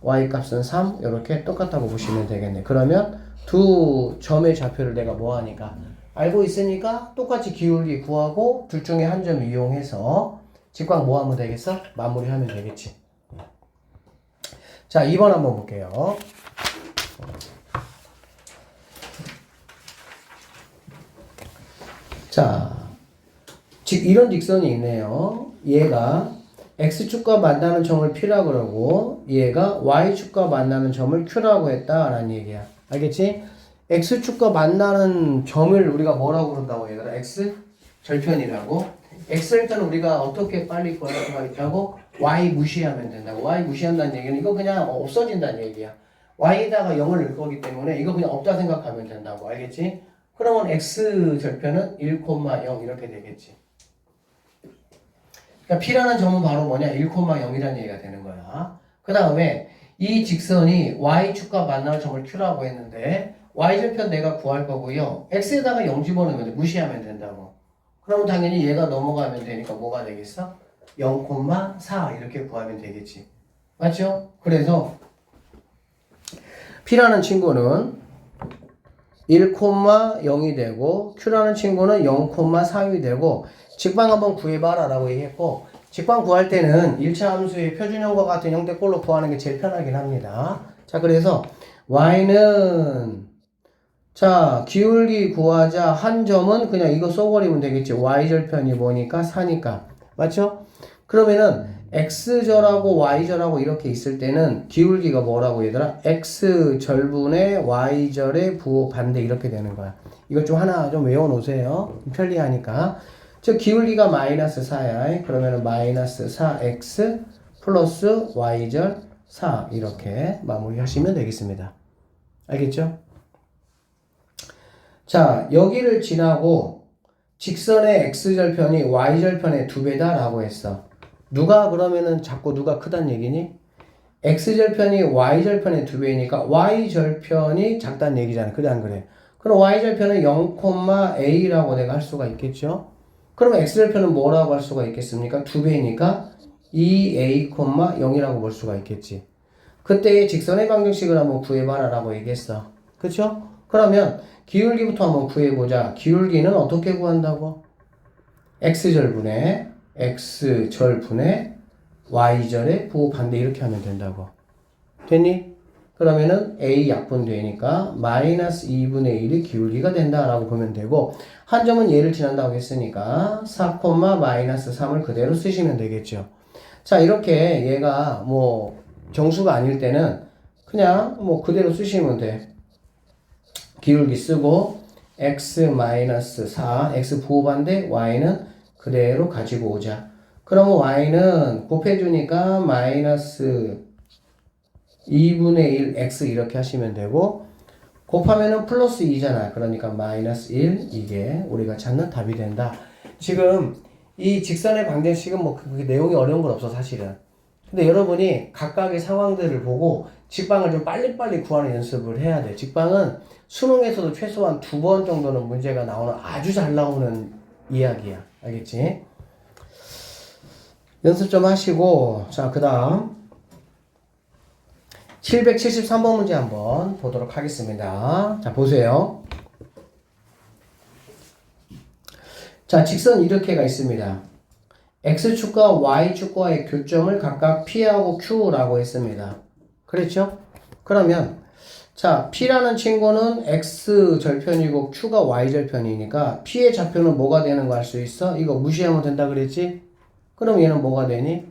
A: y 값은 3 이렇게 똑같다고 보시면 되겠네. 그러면 두 점의 좌표를 내가 뭐 하니까 알고 있으니까 똑같이 기울기 구하고 둘 중에 한 점 이용해서 직광 뭐 하면 되겠어? 마무리하면 되겠지. 자, 2번 한번 볼게요. 자, 이런 직선이 있네요. 얘가 X축과 만나는 점을 P라고 그러고 얘가 Y축과 만나는 점을 Q라고 했다라는 얘기야. 알겠지? x축과 만나는 점을 우리가 뭐라고 그런다고 얘들아? x절편이라고. x절편은 우리가 어떻게 빨리 구할 수가 있다고? y 무시하면 된다고. y 무시한다는 얘기는 이거 그냥 없어진다는 얘기야. y에다가 0을 넣을 거기 때문에 이거 그냥 없다 생각하면 된다고. 알겠지? 그러면 x절편은 1,0 이렇게 되겠지. 그러니까 P라는 점은 바로 뭐냐? 1,0이라는 얘기가 되는 거야. 그 다음에 이 직선이 Y축과 만나는 점을 Q라고 했는데 Y절편 내가 구할 거고요. X에다가 0 집어넣으면 돼. 무시하면 된다고. 그러면 당연히 얘가 넘어가면 되니까 뭐가 되겠어? 0,4 이렇게 구하면 되겠지. 맞죠? 그래서 P라는 친구는 1,0이 되고 Q라는 친구는 0,4이 되고 직방 한번 구해봐라 라고 얘기했고 직방 구할 때는 1차 함수의 표준형과 같은 형태꼴로 구하는 게 제일 편하긴 합니다. 자 그래서 y는 자 기울기 구하자 한 점은 그냥 이거 써버리면 되겠지. y절편이 뭐니까 4니까 맞죠? 그러면은 x절하고 y절하고 이렇게 있을 때는 기울기가 뭐라고 얘들아? x절분의 y절의 부호 반대 이렇게 되는 거야. 이거 좀 하나 좀 외워놓으세요. 편리하니까. 즉 기울기가 마이너스 4야. 그러면은 마이너스 4x 플러스 y절 4 이렇게 마무리하시면 되겠습니다. 알겠죠? 자 여기를 지나고 직선의 x절편이 y절편의 2배다 라고 했어. 누가 그러면은 자꾸 누가 크단 얘기니? x절편이 y절편의 2배니까 y절편이 작다는 얘기잖아. 그래 안 그래? 그럼 y절편은 0,a라고 내가 할 수가 있겠죠? 그러면 x절편은 뭐라고 할 수가 있겠습니까? 2배니까 2a,0이라고 볼 수가 있겠지. 그때의 직선의 방정식을 한번 구해봐라 라고 얘기했어. 그쵸? 그러면 기울기부터 한번 구해보자. 기울기는 어떻게 구한다고? x절분의 y절의 부호 반대 이렇게 하면 된다고. 됐니? 그러면은 a 약분되니까 마이너스 2분의 1이 기울기가 된다라고 보면 되고 한 점은 얘를 지난다고 했으니까 4, 마이너스 3을 그대로 쓰시면 되겠죠. 자 이렇게 얘가 뭐 정수가 아닐 때는 그냥 뭐 그대로 쓰시면 돼. 기울기 쓰고 x 마이너스 4 x 부호 반대 y는 그대로 가지고 오자. 그러면 y는 곱해주니까 마이너스 2분의 1 x 이렇게 하시면 되고 곱하면은 플러스 2잖아. 그러니까 마이너스 1 이게 우리가 찾는 답이 된다. 지금 이 직선의 방정식은 뭐 그 내용이 어려운 건 없어 사실은. 근데 여러분이 각각의 상황들을 보고 직방을 좀 빨리빨리 구하는 연습을 해야 돼. 직방은 수능에서도 최소한 2번 정도는 문제가 나오는 아주 잘 나오는 이야기야. 알겠지? 연습 좀 하시고 자 그 다음 773번 문제 한번 보도록 하겠습니다. 자 보세요. 자 직선 이렇게가 있습니다. x축과 y축과의 교점을 각각 p하고 q라고 했습니다. 그랬죠? 그러면 자 p라는 친구는 x절편이고 q가 y절편이니까 p의 좌표는 뭐가 되는 거 알 수 있어? 이거 무시하면 된다 그랬지? 그럼 얘는 뭐가 되니?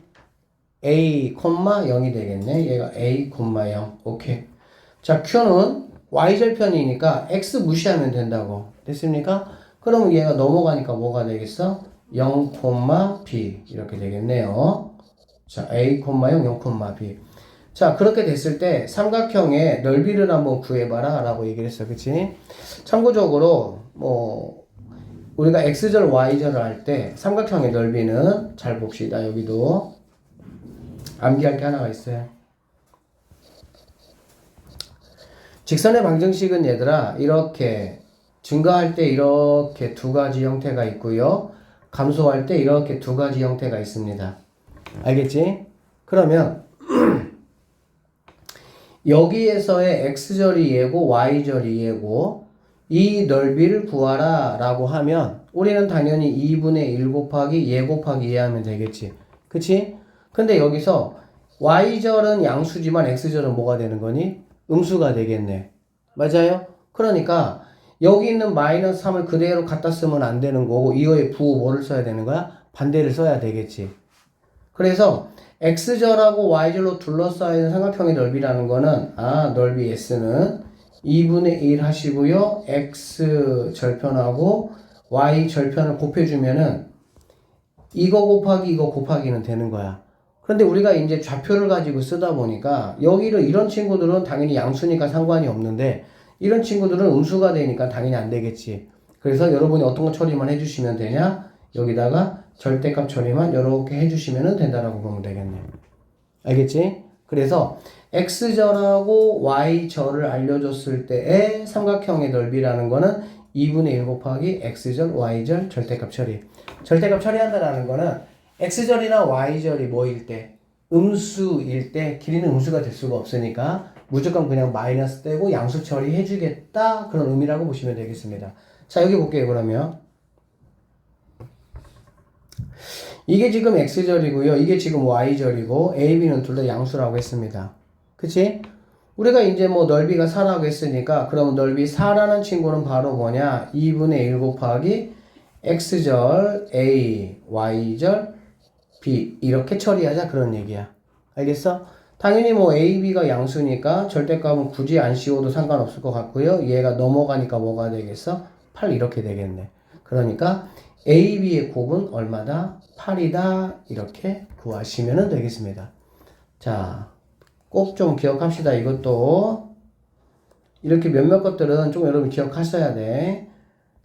A: a, 0이 되겠네. 얘가 a, 0. 오케이. 자, q는 y절편이니까 x 무시하면 된다고. 됐습니까? 그러면 얘가 넘어가니까 뭐가 되겠어? 0, b 이렇게 되겠네요. 자, a, 0, 0, b. 자, 그렇게 됐을 때 삼각형의 넓이를 한번 구해봐라 라고 얘기를 했어. 그치? 참고적으로 뭐 우리가 x절, y절을 할 때 삼각형의 넓이는 잘 봅시다. 여기도 암기할 게 하나가 있어요. 직선의 방정식은 얘들아 이렇게 증가할 때 이렇게 두 가지 형태가 있고요. 감소할 때 이렇게 두 가지 형태가 있습니다. 알겠지? 그러면 여기에서의 x절이 얘고 y절이 얘고 이 넓이를 구하라 라고 하면 우리는 당연히 2분의 1 곱하기 얘 곱하기 얘 하면 되겠지. 그치? 근데 여기서 y절은 양수지만 x절은 뭐가 되는 거니? 음수가 되겠네. 맞아요? 그러니까 여기 있는 마이너스 3을 그대로 갖다 쓰면 안 되는 거고 이거의 부호 뭐를 써야 되는 거야? 반대를 써야 되겠지. 그래서 x절하고 y절로 둘러싸여 있는 삼각형의 넓이라는 거는 넓이 s는 2분의 1 하시고요. x 절편하고 y 절편을 곱해주면은 이거 곱하기 이거 곱하기는 되는 거야. 그런데 우리가 이제 좌표를 가지고 쓰다 보니까 여기를 이런 친구들은 당연히 양수니까 상관이 없는데 이런 친구들은 음수가 되니까 당연히 안 되겠지. 그래서 여러분이 어떤 거 처리만 해주시면 되냐? 여기다가 절대값 처리만 이렇게 해주시면 된다라고 보면 되겠네. 알겠지? 그래서 x절하고 y절을 알려줬을 때의 삼각형의 넓이라는 거는 2분의 1 곱하기 x절, y절 절대값 처리. 절대값 처리한다라는 거는 x절이나 y절이 뭐일 때? 음수일 때 길이는 음수가 될 수가 없으니까 무조건 그냥 마이너스 떼고 양수 처리해주겠다 그런 의미라고 보시면 되겠습니다. 자, 여기 볼게요. 그러면 이게 지금 x절이고요. 이게 지금 y절이고 a, b는 둘 다 양수라고 했습니다. 그치? 우리가 이제 뭐 넓이가 4라고 했으니까 그러면 넓이 4라는 친구는 바로 뭐냐? 2분의 1 곱하기 x절 a, y절 b 이렇게 처리하자 그런 얘기야. 알겠어? 당연히 뭐 a, b가 양수니까 절대값은 굳이 안 씌워도 상관없을 것 같고요. 얘가 넘어가니까 뭐가 되겠어? 8 이렇게 되겠네. 그러니까 a, b의 곱은 얼마다? 8이다 이렇게 구하시면 되겠습니다. 자, 꼭 좀 기억합시다. 이것도 이렇게 몇몇 것들은 좀 여러분 기억하셔야 돼.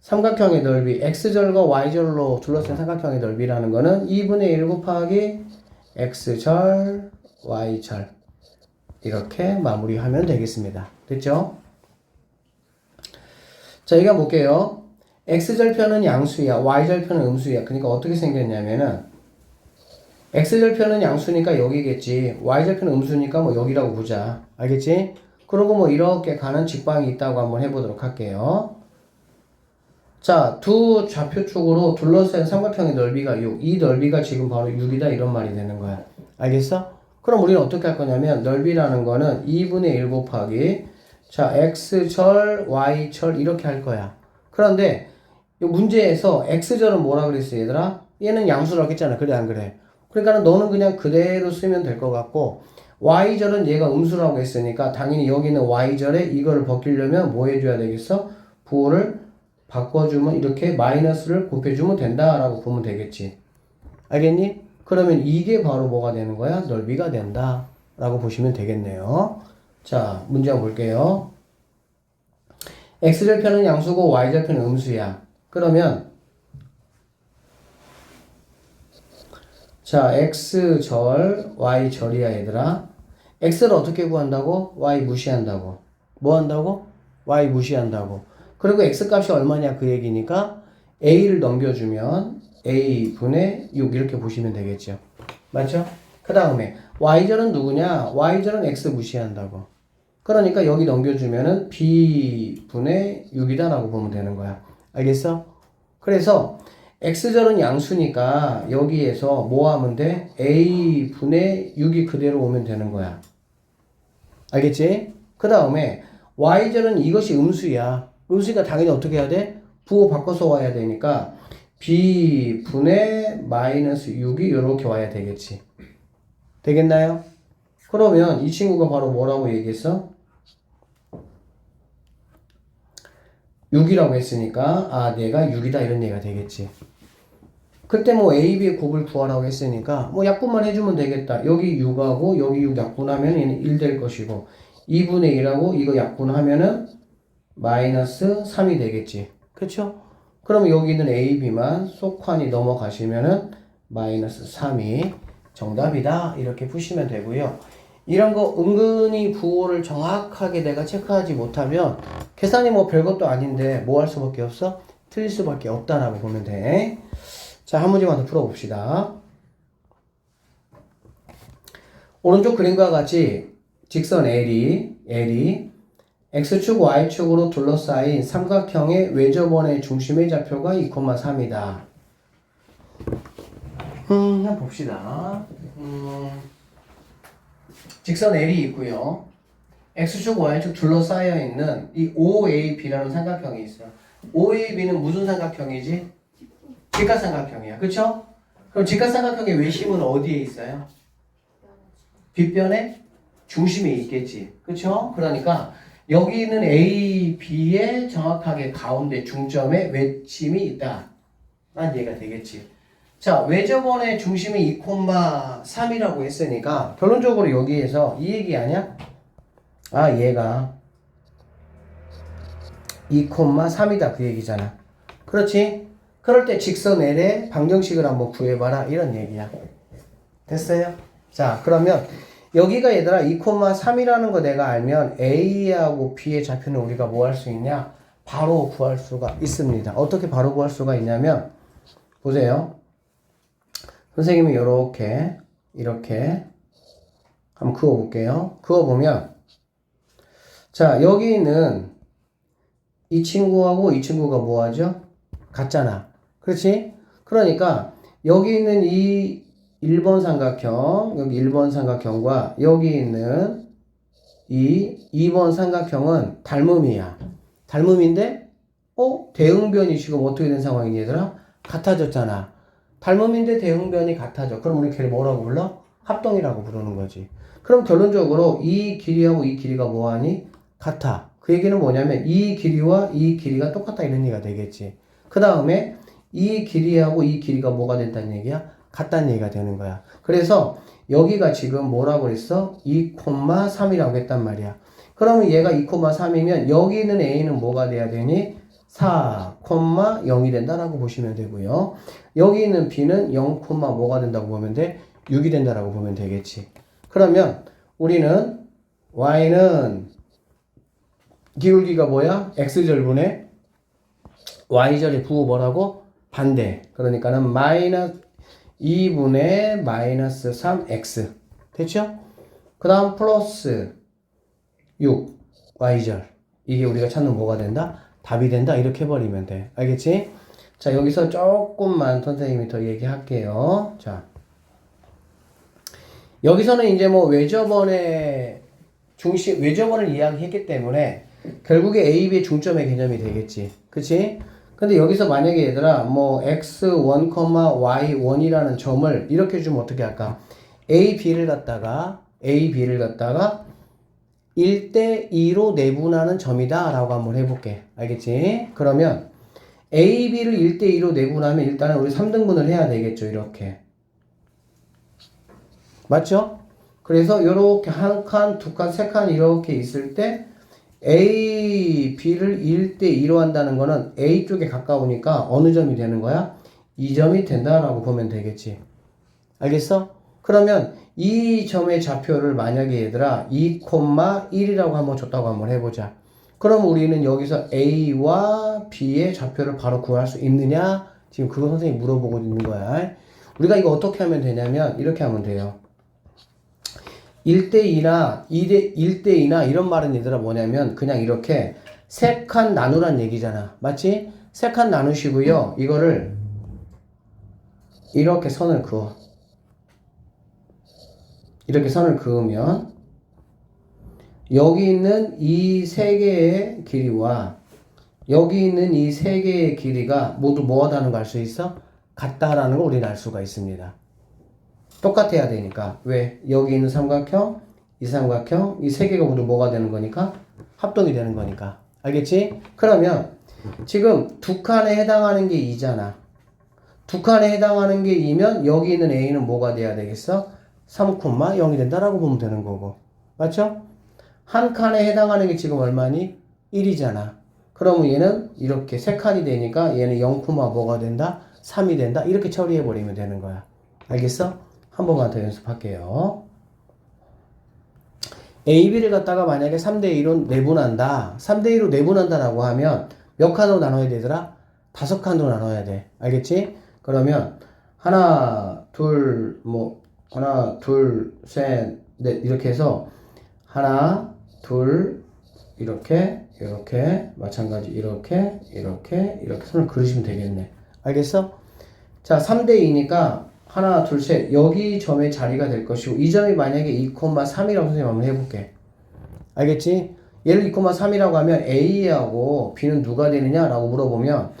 A: 삼각형의 넓이 x절과 y절로 둘러싼 삼각형의 넓이라는 거는 2분의 1 곱하기 x절 y절 이렇게 마무리하면 되겠습니다. 됐죠? 자, 이거 볼게요. x절편은 양수야, y절편은 음수야. 그러니까 어떻게 생겼냐면은 x절편은 양수니까 여기겠지, y절편은 음수니까 뭐 여기라고 보자. 알겠지? 그리고 뭐 이렇게 가는 직방이 있다고 한번 해보도록 할게요. 자, 두 좌표축으로 둘러싼 삼각형의 넓이가 6. 이 넓이가 지금 바로 6이다 이런 말이 되는 거야. 알겠어? 그럼 우리는 어떻게 할 거냐면 넓이라는 거는 2분의 1 곱하기 자, x절, y절 이렇게 할 거야. 그런데 이 문제에서 x절은 뭐라 그랬어 얘들아? 얘는 양수라고 했잖아. 그래 안 그래? 그러니까 너는 그냥 그대로 쓰면 될 것 같고 y절은 얘가 음수라고 했으니까 당연히 여기는 y절에 이거를 벗기려면 뭐 해줘야 되겠어? 부호를 바꿔주면 이렇게 마이너스를 곱해주면 된다라고 보면 되겠지. 알겠니? 그러면 이게 바로 뭐가 되는 거야? 넓이가 된다 라고 보시면 되겠네요. 자, 문제 한번 볼게요. x절편은 양수고 y절편은 음수야. 그러면 자, x절, y절이야 얘들아. x를 어떻게 구한다고? y 무시한다고. 뭐 한다고? y 무시한다고. 그리고 x값이 얼마냐 그 얘기니까 a를 넘겨주면 a분의 6 이렇게 보시면 되겠죠. 맞죠? 그 다음에 y절은 누구냐? y절은 x 무시한다고. 그러니까 여기 넘겨주면은 b분의 6이다 라고 보면 되는 거야. 알겠어? 그래서 x절은 양수니까 여기에서 뭐 하면 돼? a분의 6이 그대로 오면 되는 거야. 알겠지? 그 다음에 y절은 이것이 음수야. 음수니까 당연히 어떻게 해야 돼? 부호 바꿔서 와야 되니까 b분의 마이너스 6이 이렇게 와야 되겠지. 되겠나요? 그러면 이 친구가 바로 뭐라고 얘기했어? 6이라고 했으니까 아 내가 6이다 이런 얘기가 되겠지. 그때 뭐 A, B의 곱을 구하라고 했으니까 뭐 약분만 해주면 되겠다. 여기 6하고 여기 6 약분하면 얘는 1 될 것이고 2분의 1하고 이거 약분하면은 마이너스 3이 되겠지. 그쵸? 그럼 여기 있는 A, B만 속환이 넘어가시면은 마이너스 3이 정답이다 이렇게 푸시면 되고요. 이런 거 은근히 부호를 정확하게 내가 체크하지 못하면 계산이 뭐 별것도 아닌데 뭐 할 수밖에 없어? 틀릴 수밖에 없다라고 보면 돼. 자, 한 문제만 더 풀어봅시다. 오른쪽 그림과 같이 직선 L이 X축, Y축으로 둘러싸인 삼각형의 외접원의 중심의 좌표가 2,3이다. 한번 봅시다. 직선 L이 있고요. X축, Y축 둘러싸여 있는 이 OAB라는 삼각형이 있어요. OAB는 무슨 삼각형이지? 직각삼각형이야. 그쵸? 그럼 직각삼각형의 외심은 어디에 있어요? 빗변의 중심에 있겠지. 그쵸? 그러니까 여기 있는 A, B의 정확하게 가운데 중점에 외침이 있다. 라는 얘기가 되겠지. 자, 외접원의 중심이 2,3이라고 했으니까 결론적으로 여기에서 이 얘기 아니야? 아, 얘가 2,3이다 그 얘기잖아. 그렇지? 그럴 때 직선 L의 방정식을 한번 구해봐라 이런 얘기야. 됐어요? 자, 그러면 여기가 얘들아 2,3이라는 거 내가 알면 A하고 B의 좌표는 우리가 뭐 할 수 있냐? 바로 구할 수가 있습니다. 어떻게 바로 구할 수가 있냐면 보세요. 선생님이 이렇게 한번 그어볼게요. 그어보면 자, 여기 있는 이 친구하고 이 친구가 뭐하죠? 같잖아. 그렇지? 그러니까 여기 있는 이 1번 삼각형, 여기 1번 삼각형과 여기 있는 이 2번 삼각형은 닮음이야. 닮음인데 대응변이 지금 어떻게 된 상황이니 얘들아? 같아졌잖아. 닮음인데 대응변이 같아져. 그럼 우리 걔를 뭐라고 불러? 합동이라고 부르는 거지. 그럼 결론적으로 이 길이하고 이 길이가 뭐하니? 같아. 그 얘기는 뭐냐면 이 길이와 이 길이가 똑같다 이런 얘기가 되겠지. 그 다음에 이 길이하고 이 길이가 뭐가 된다는 얘기야? 같다는 얘기가 되는 거야. 그래서 여기가 지금 뭐라고 그랬어? 2,3이라고 했단 말이야. 그러면 얘가 2,3이면 여기 있는 A는 뭐가 돼야 되니? 4,0이 된다라고 보시면 되고요. 여기 있는 B는 0, 뭐가 된다고 보면 돼? 6이 된다라고 보면 되겠지. 그러면 우리는 Y는 기울기가 뭐야? X절분의 Y절의 부호 뭐라고? 반대. 그러니까는 마이너스 2분의 마이너스 3x. 됐죠? 그 다음 플러스 6 Y절. 이게 우리가 찾는 뭐가 된다? 답이 된다. 이렇게 해버리면 돼. 알겠지? 자, 여기서 조금만 선생님이 더 얘기할게요. 자, 여기서는 이제 뭐 외접원의 중심, 외접원을 이야기했기 때문에 결국에 A, B의 중점의 개념이 되겠지. 그치? 근데 여기서 만약에 얘들아 뭐 x1, y1이라는 점을 이렇게 주면 어떻게 할까? A, B를 갖다가 1대2로 내분하는 점이다 라고 한번 해볼게. 알겠지? 그러면 A, B를 1대2로 내분하면 일단은 우리 3등분을 해야 되겠죠. 이렇게. 맞죠? 그래서 이렇게 한 칸, 두 칸, 세 칸 이렇게 있을 때 A, B를 1대2로 한다는 거는 A 쪽에 가까우니까 어느 점이 되는 거야? 2점이 된다라고 보면 되겠지. 알겠어? 그러면 이 점의 좌표를 만약에 얘들아 2,1이라고 한번 줬다고 한번 해보자. 그럼 우리는 여기서 A와 B의 좌표를 바로 구할 수 있느냐? 지금 그거 선생님이 물어보고 있는 거야. 우리가 이거 어떻게 하면 되냐면 이렇게 하면 돼요. 1대2나 1대2나 이런 말은 얘들아 뭐냐면 그냥 이렇게 세 칸 나누란 얘기잖아. 맞지? 세 칸 나누시고요. 이거를 이렇게 선을 그어. 이렇게 선을 그으면 여기 있는 이 세 개의 길이와 여기 있는 이 세 개의 길이가 모두 뭐하다는 걸 알 수 있어? 같다라는 걸 우리는 알 수가 있습니다. 똑같아야 되니까. 왜? 여기 있는 삼각형, 이 삼각형, 이 세 개가 모두 뭐가 되는 거니까? 합동이 되는 거니까. 알겠지? 그러면 지금 두 칸에 해당하는 게 2잖아. 두 칸에 해당하는 게 2면 여기 있는 A는 뭐가 돼야 되겠어? 3,0이 된다라고 보면 되는 거고. 맞죠? 한 칸에 해당하는 게 지금 얼마니? 1이잖아. 그러면 얘는 이렇게 세 칸이 되니까 얘는 0, 뭐가 된다? 3이 된다. 이렇게 처리해버리면 되는 거야. 알겠어? 한 번만 더 연습할게요. A, B를 갖다가 만약에 3대2로 내분한다. 3대2로 내분한다라고 하면 몇 칸으로 나눠야 되더라? 5칸으로 나눠야 돼. 알겠지? 그러면 하나, 둘, 셋, 넷 이렇게 해서 하나, 둘, 이렇게 마찬가지 이렇게 손을 그으시면 되겠네. 알겠어? 자, 3대2니까 하나, 둘, 셋. 여기 점의 자리가 될 것이고, 이 점이 만약에 2,3이라고 선생님 한번 해볼게. 알겠지? 얘를 2,3이라고 하면 A하고 B는 누가 되느냐라고 물어보면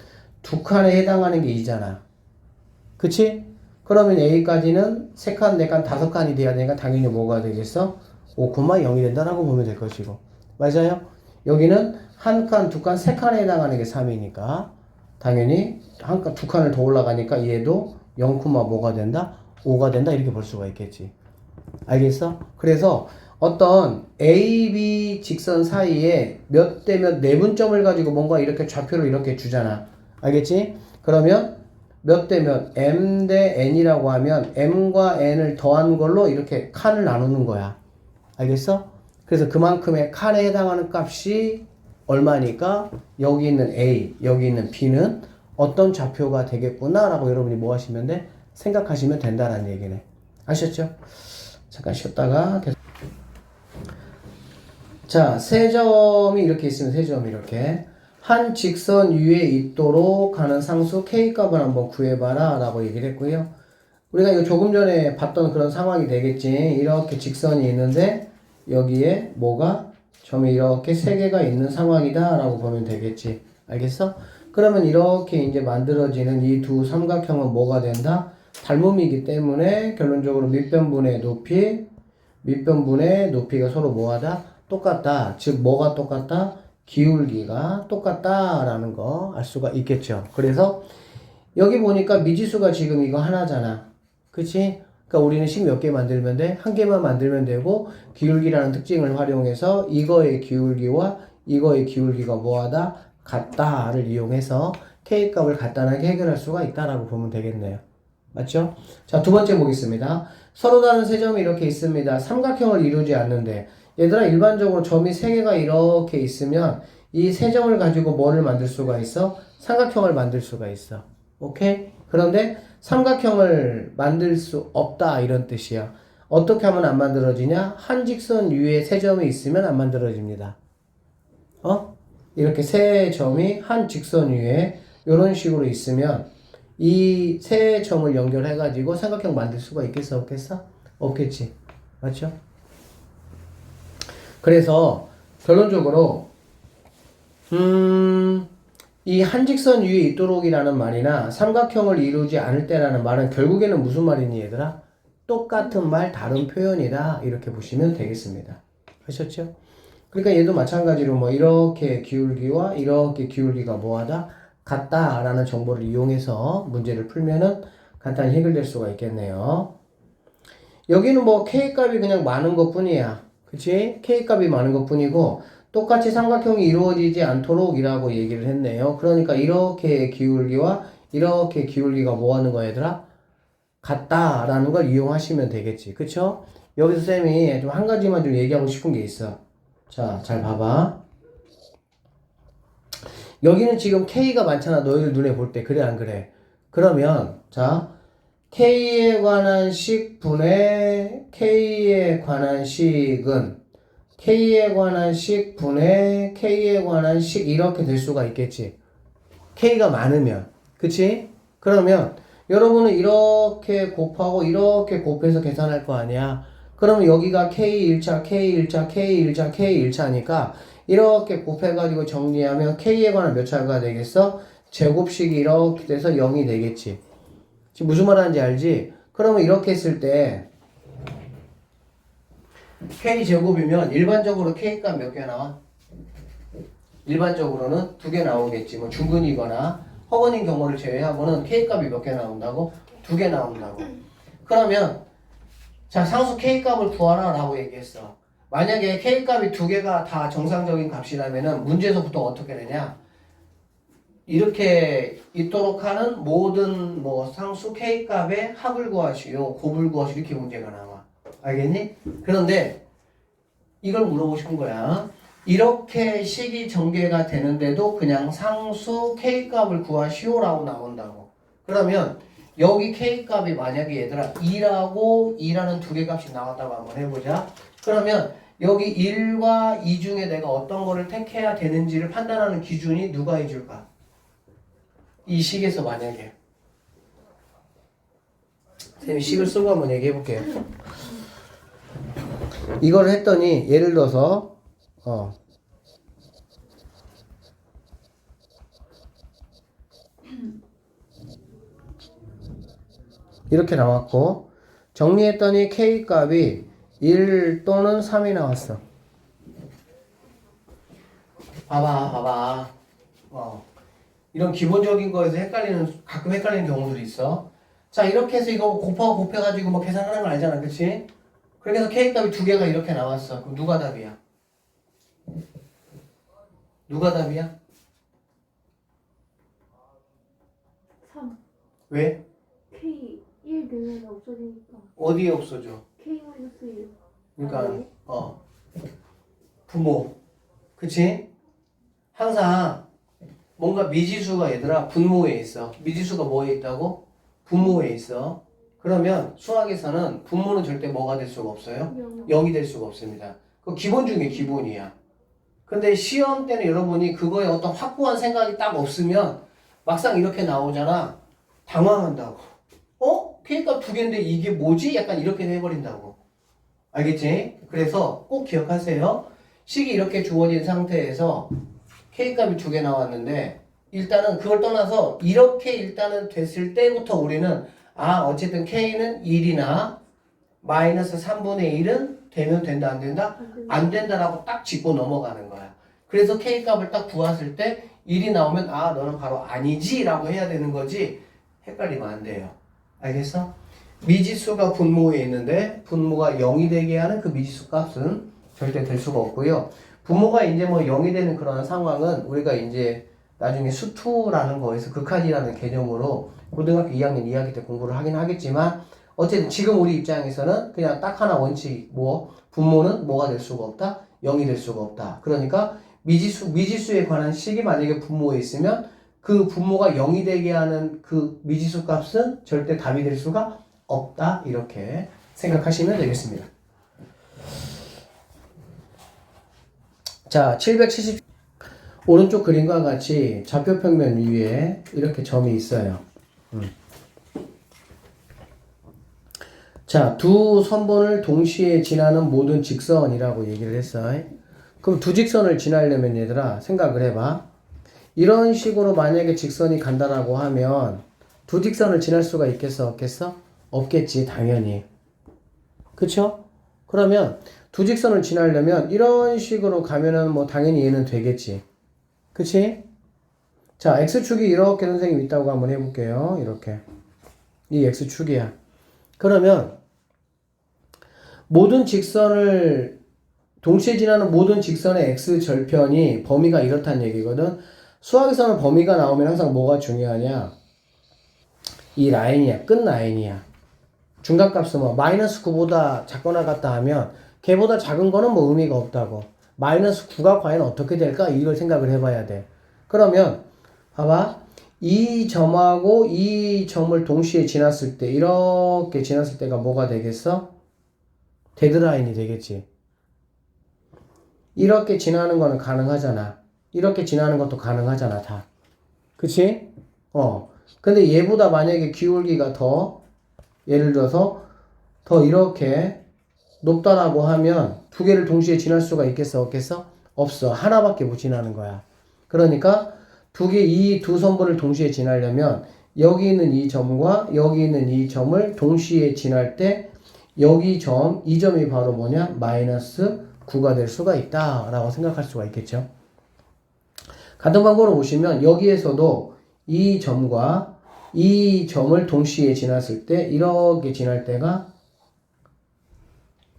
A: 두 칸에 해당하는 게 2잖아. 그치? 그러면 A까지는 3칸, 4칸, 5칸이 돼야 되니까 당연히 뭐가 되겠어? 5,0이 된다라고 보면 될 것이고. 맞아요? 여기는 한 칸, 두 칸, 세 칸에 해당하는 게 3이니까 당연히 한 칸, 두 칸을 더 올라가니까 얘도 0, 뭐가 된다? 5가 된다 이렇게 볼 수가 있겠지. 알겠어? 그래서 어떤 A, B 직선 사이에 몇 대 몇 내분점을 가지고 뭔가 이렇게 좌표를 이렇게 주잖아. 알겠지? 그러면 몇 대 몇 M 대 N이라고 하면 M과 N을 더한 걸로 이렇게 칸을 나누는 거야. 알겠어? 그래서 그만큼의 칸에 해당하는 값이 얼마니까 여기 있는 A, 여기 있는 B는 어떤 좌표가 되겠구나 라고 여러분이 뭐 하시면 돼? 생각하시면 된다는 얘기네. 아셨죠? 잠깐 쉬었다가 계속. 자, 세 점이 이렇게 있으면 세 점이 이렇게 한 직선 위에 있도록 가는 상수 K값을 한번 구해봐라 라고 얘기를 했고요. 우리가 이거 조금 전에 봤던 그런 상황이 되겠지. 이렇게 직선이 있는데 여기에 뭐가 점이 이렇게 세 개가 있는 상황이다 라고 보면 되겠지. 알겠어? 그러면 이렇게 이제 만들어지는 이 두 삼각형은 뭐가 된다? 닮음이기 때문에 결론적으로 밑변분의 높이가 서로 뭐하다? 똑같다. 즉 뭐가 똑같다? 기울기가 똑같다라는 거 알 수가 있겠죠. 그래서 여기 보니까 미지수가 지금 이거 하나잖아. 그치? 그러니까 우리는 식 몇 개 만들면 돼? 한 개만 만들면 되고 기울기라는 특징을 활용해서 이거의 기울기와 이거의 기울기가 뭐하다? 같다를 이용해서 K값을 간단하게 해결할 수가 있다라고 보면 되겠네요. 맞죠? 자, 두 번째 보겠습니다. 서로 다른 세 점이 이렇게 있습니다. 삼각형을 이루지 않는데 얘들아 일반적으로 점이 세 개가 이렇게 있으면 이 세 점을 가지고 뭐를 만들 수가 있어? 삼각형을 만들 수가 있어. 오케이? 그런데 삼각형을 만들 수 없다 이런 뜻이야. 어떻게 하면 안 만들어지냐? 한 직선 위에 세 점이 있으면 안 만들어집니다. 이렇게 세 점이 한 직선 위에 이런 식으로 있으면 이 세 점을 연결해 가지고 삼각형 만들 수가 있겠어 없겠어? 없겠지. 맞죠? 그래서 결론적으로 이 한직선 위에 있도록이라는 말이나 삼각형을 이루지 않을 때라는 말은 결국에는 무슨 말이니 얘들아? 똑같은 말 다른 표현이다 이렇게 보시면 되겠습니다. 하셨죠? 그러니까 얘도 마찬가지로 뭐 이렇게 기울기와 이렇게 기울기가 뭐하다? 같다라는 정보를 이용해서 문제를 풀면은 간단히 해결될 수가 있겠네요. 여기는 뭐 K값이 그냥 많은 것 뿐이야. 그치? K값이 많은 것 뿐이고 똑같이 삼각형이 이루어지지 않도록 이라고 얘기를 했네요. 그러니까 이렇게 기울기와 이렇게 기울기가 뭐 하는 거야 얘들아? 같다라는 걸 이용하시면 되겠지. 그쵸? 여기서 쌤이 좀 한 가지만 좀 얘기하고 싶은 게 있어. 자, 잘 봐봐. 여기는 지금 K가 많잖아. 너희들 눈에 볼 때. 그래 안 그래? 그러면 자 K에 관한 식 분의 K에 관한 식은 K에 관한 식 분의 K에 관한 식 이렇게 될 수가 있겠지. K가 많으면. 그치? 그러면 여러분은 이렇게 곱하고 이렇게 곱해서 계산할 거 아니야. 그러면 여기가 K1차, K1차, K1차, K1차니까 이렇게 곱해가지고 정리하면 K에 관한 몇 차가 되겠어? 제곱식이 이렇게 돼서 0이 되겠지. 지금 무슨 말 하는지 알지? 그러면 이렇게 했을 때 K제곱이면 일반적으로 K값 몇 개 나와? 일반적으로는 2개 나오겠지. 뭐 중근이거나 허근인 경우를 제외하고는 K값이 몇 개 나온다고? 2개 나온다고. 그러면 자 상수 K값을 구하라 라고 얘기했어. 만약에 K값이 2개가 다 정상적인 값이라면은 문제에서부터 어떻게 되냐? 이렇게 있도록 하는 모든 뭐 상수 K값의 합을 구하시오, 곱을 구하시오 이렇게 문제가 나와. 알겠니? 그런데 이걸 물어보고 싶은 거야. 이렇게 식이 전개가 되는데도 그냥 상수 K값을 구하시오 라고 나온다고. 그러면 여기 K값이 만약에 얘들아 2라고 2라는 두 개 값이 나왔다고 한번 해보자. 그러면 여기 1과 2 중에 내가 어떤 거를 택해야 되는지를 판단하는 기준이 누가 해줄까? 이 식에서 만약에 쌤이 식을 쓰고 한번 얘기해 볼게요. 이걸 했더니 예를 들어서 이렇게 나왔고 정리했더니 K값이 1 또는 3이 나왔어. 봐봐. 이런 기본적인 거에서 가끔 헷갈리는 경우들이 있어. 자, 이렇게 해서 이거 곱해가지고 뭐 계산하는 거 알잖아. 그치? 그렇게 해서 K값이 두 개가 이렇게 나왔어. 그럼 누가 답이야? 누가 답이야?
B: 3.
A: 왜?
B: K 1 되면 없어지니까.
A: 어디에 없어져?
B: K-1.
A: 그러니까, 분모. 그치? 항상 뭔가 미지수가 얘들아 분모에 있어. 미지수가 뭐에 있다고? 분모에 있어. 그러면 수학에서는 분모는 절대 뭐가 될 수가 없어요? 0이 될 수가 없습니다. 그 기본 중에 기본이야. 근데 시험 때는 여러분이 그거에 어떤 확고한 생각이 딱 없으면 막상 이렇게 나오잖아. 당황한다고. K값 두 개인데 이게 뭐지? 약간 이렇게 해버린다고. 알겠지? 그래서 꼭 기억하세요. 식이 이렇게 주어진 상태에서 K값이 두 개 나왔는데 일단은 그걸 떠나서 이렇게 일단은 됐을 때부터 우리는 어쨌든 K는 1이나 마이너스 3분의 1은 되면 된다 안 된다? 안 된다라고 딱 짚고 넘어가는 거야. 그래서 K값을 딱 구했을 때 1이 나오면 너는 바로 아니지 라고 해야 되는 거지 헷갈리면 안 돼요. 알겠어? 미지수가 분모에 있는데 분모가 0이 되게 하는 그 미지수 값은 절대 될 수가 없고요. 분모가 이제 뭐 0이 되는 그런 상황은 우리가 이제 나중에 수투라는 거에서 극한이라는 개념으로 고등학교 2학년 2학기 때 공부를 하긴 하겠지만 어쨌든 지금 우리 입장에서는 그냥 딱 하나 원칙 분모는 뭐가 될 수가 없다? 0이 될 수가 없다. 그러니까 미지수에 관한 식이 만약에 분모에 있으면 그 분모가 0이 되게 하는 그 미지수 값은 절대 답이 될 수가 없다. 이렇게 생각하시면 되겠습니다. 자, 770 오른쪽 그림과 같이 좌표 평면 위에 이렇게 점이 있어요. 자, 두 선본을 동시에 지나는 모든 직선이라고 얘기를 했어요. 그럼 두 직선을 지나려면 얘들아 생각을 해봐. 이런 식으로 만약에 직선이 간다라고 하면 두 직선을 지날 수가 있겠어? 없겠어? 없겠지, 당연히. 그쵸? 그러면 두 직선을 지나려면 이런 식으로 가면은 뭐 당연히 얘는 되겠지. 그치? 자, X축이 이렇게 선생님 있다고 한번 해볼게요. 이렇게. 이 X축이야. 그러면 모든 직선을 동시에 지나는 모든 직선의 X절편이 범위가 이렇다는 얘기거든. 수학에서는 범위가 나오면 항상 뭐가 중요하냐? 이 라인이야. 끝 라인이야. 중간값은 뭐 마이너스 9보다 작거나 같다 하면 걔보다 작은 거는 뭐 의미가 없다고. 마이너스 9가 과연 어떻게 될까? 이걸 생각을 해봐야 돼. 그러면 봐봐. 이 점하고 이 점을 동시에 지났을 때 이렇게 지났을 때가 뭐가 되겠어? 데드라인이 되겠지. 이렇게 지나는 거는 가능하잖아. 이렇게 지나는 것도 가능하잖아, 다. 그치? 근데 얘보다 만약에 기울기가 예를 들어서 더 이렇게 높다라고 하면 두 개를 동시에 지날 수가 있겠어, 없겠어? 없어. 하나밖에 못 지나는 거야. 그러니까 이 두 선분을 동시에 지나려면 여기 있는 이 점과 여기 있는 이 점을 동시에 지날 때 이 점이 바로 뭐냐? 마이너스 9가 될 수가 있다라고 생각할 수가 있겠죠. 같은 방법으로 보시면 여기에서도 이 점과 이 점을 동시에 지났을 때 이렇게 지날 때가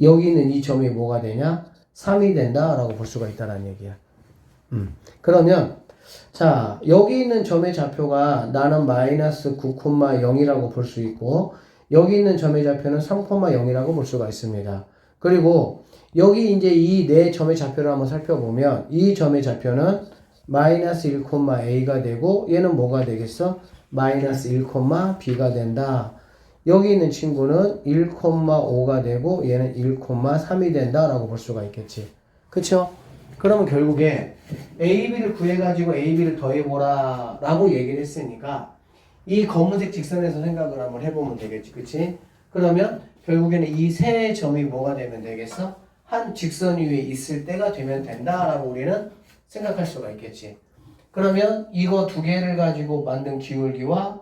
A: 여기 있는 이 점이 뭐가 되냐? 3이 된다라고 볼 수가 있다는 얘기야. 그러면 자, 여기 있는 점의 좌표가 나는 마이너스 9,0이라고 볼 수 있고 여기 있는 점의 좌표는 3,0이라고 볼 수가 있습니다. 그리고 여기 이제 이 네 점의 좌표를 한번 살펴보면 이 점의 좌표는 마이너스 1,a가 되고 얘는 뭐가 되겠어? 마이너스 1,b가 된다. 여기 있는 친구는 1,5가 되고 얘는 1,3이 된다라고 볼 수가 있겠지. 그쵸? 그러면 결국에 AB를 구해가지고 AB를 더해보라 라고 얘기를 했으니까 이 검은색 직선에서 생각을 한번 해보면 되겠지. 그치? 그러면 결국에는 이 세 점이 뭐가 되면 되겠어? 한 직선 위에 있을 때가 되면 된다라고 우리는 생각할 수가 있겠지. 그러면 이거 두 개를 가지고 만든 기울기와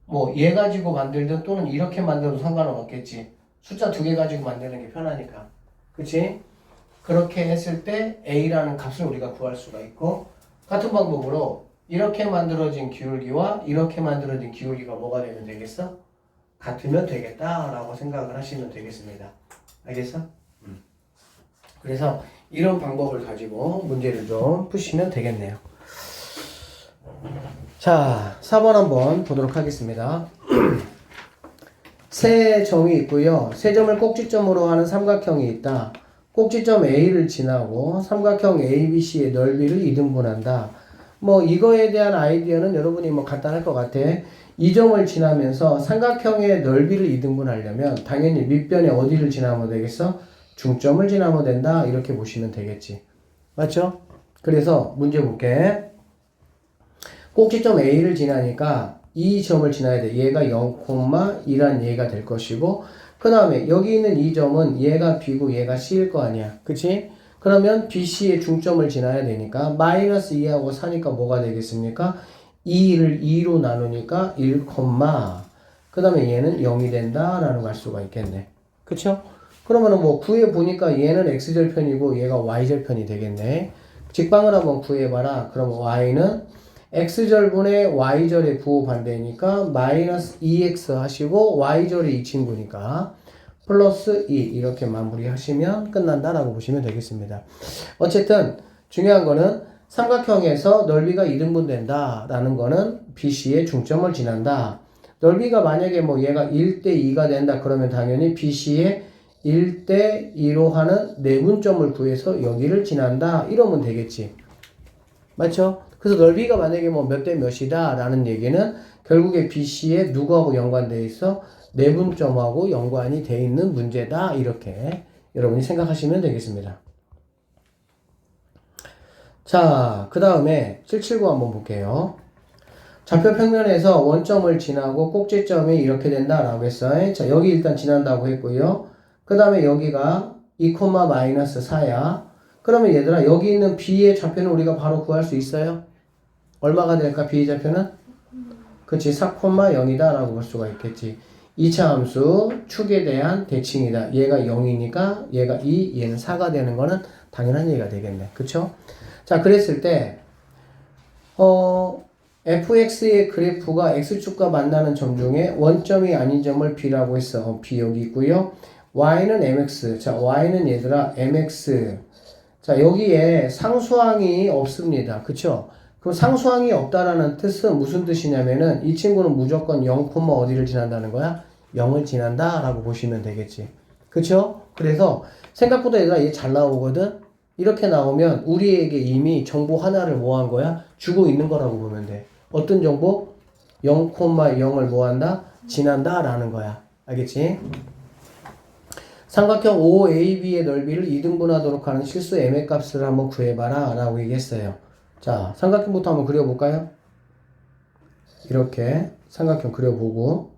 A: 뭐 얘 가지고 만들든 또는 이렇게 만들어도 상관은 없겠지. 숫자 두 개 가지고 만드는 게 편하니까. 그치? 그렇게 했을 때 A라는 값을 우리가 구할 수가 있고 같은 방법으로 이렇게 만들어진 기울기와 이렇게 만들어진 기울기가 뭐가 되면 되겠어? 같으면 되겠다라고 생각을 하시면 되겠습니다. 알겠어? 그래서 이런 방법을 가지고 문제를 좀 푸시면 되겠네요. 자, 4번 한번 보도록 하겠습니다. 세 점이 있고요. 세 점을 꼭지점으로 하는 삼각형이 있다. 꼭지점 A를 지나고 삼각형 ABC의 넓이를 2등분한다. 뭐 이거에 대한 아이디어는 여러분이 뭐 간단할 것 같아. 이 점을 지나면서 삼각형의 넓이를 2등분하려면 당연히 밑변에 어디를 지나면 되겠어? 중점을 지나면 된다. 이렇게 보시면 되겠지. 맞죠? 그래서 문제 볼게. 꼭지점 A를 지나니까 이 점을 지나야 돼. 얘가 0,2란 얘가 될 것이고 그 다음에 여기 있는 이 점은 얘가 B고 얘가 C일 거 아니야. 그치? 그러면 BC의 중점을 지나야 되니까 마이너스 2하고 4니까 뭐가 되겠습니까? 2를 2로 나누니까 1, 그 다음에 얘는 0이 된다라는 걸 알 수가 있겠네. 그쵸? 그러면은 뭐 구해 보니까 얘는 x절편이고 얘가 y절편이 되겠네. 직방을 한번 구해봐라. 그럼 y는 x절분의 y절의 부호반대니까 마이너스 2x 하시고 y절이 이 친구니까 플러스 2 이렇게 마무리하시면 끝난다라고 보시면 되겠습니다. 어쨌든 중요한 거는 삼각형에서 넓이가 2등분 된다라는 거는 BC의 중점을 지난다. 넓이가 만약에 뭐 얘가 1대 2가 된다 그러면 당연히 BC의 1대 2로 하는 내분점을 구해서 여기를 지난다 이러면 되겠지. 맞죠? 그래서 넓이가 만약에 뭐 몇 대 몇이다 라는 얘기는 결국에 BC에 누구하고 연관되어 있어? 내분점하고 연관이 되어 있는 문제다 이렇게 여러분이 생각하시면 되겠습니다. 자, 그 다음에 779 한번 볼게요. 좌표 평면에서 원점을 지나고 꼭지점이 이렇게 된다라고 했어요. 자, 여기 일단 지난다고 했고요. 그 다음에 여기가 2, 마이너스 4야. 그러면 얘들아 여기 있는 B의 좌표는 우리가 바로 구할 수 있어요? 얼마가 될까? B의 좌표는? 그치 4,0이다 라고 볼 수가 있겠지. 2차 함수 축에 대한 대칭이다. 얘가 0이니까 얘가 2, 얘는 4가 되는 거는 당연한 얘기가 되겠네. 그쵸? 자, 그랬을 때 fx의 그래프가 x축과 만나는 점 중에 원점이 아닌 점을 b라고 했어. b 여기 있고요. y는 mx. 자, y는 얘들아 mx. 자, 여기에 상수항이 없습니다. 그쵸? 그럼 상수항이 없다라는 뜻은 무슨 뜻이냐면은 이 친구는 무조건 0, 어디를 지난다는 거야? 0을 지난다 라고 보시면 되겠지. 그쵸? 그래서 생각보다 얘가 얘 잘 나오거든? 이렇게 나오면 우리에게 이미 정보 하나를 뭐 한 거야? 주고 있는 거라고 보면 돼. 어떤 정보? 0,0을 뭐 한다? 지난다 라는 거야. 알겠지? 삼각형 OAB의 넓이를 2등분하도록 하는 실수 m의 값을 한번 구해봐라 라고 얘기했어요. 자, 삼각형부터 한번 그려볼까요? 이렇게 삼각형 그려보고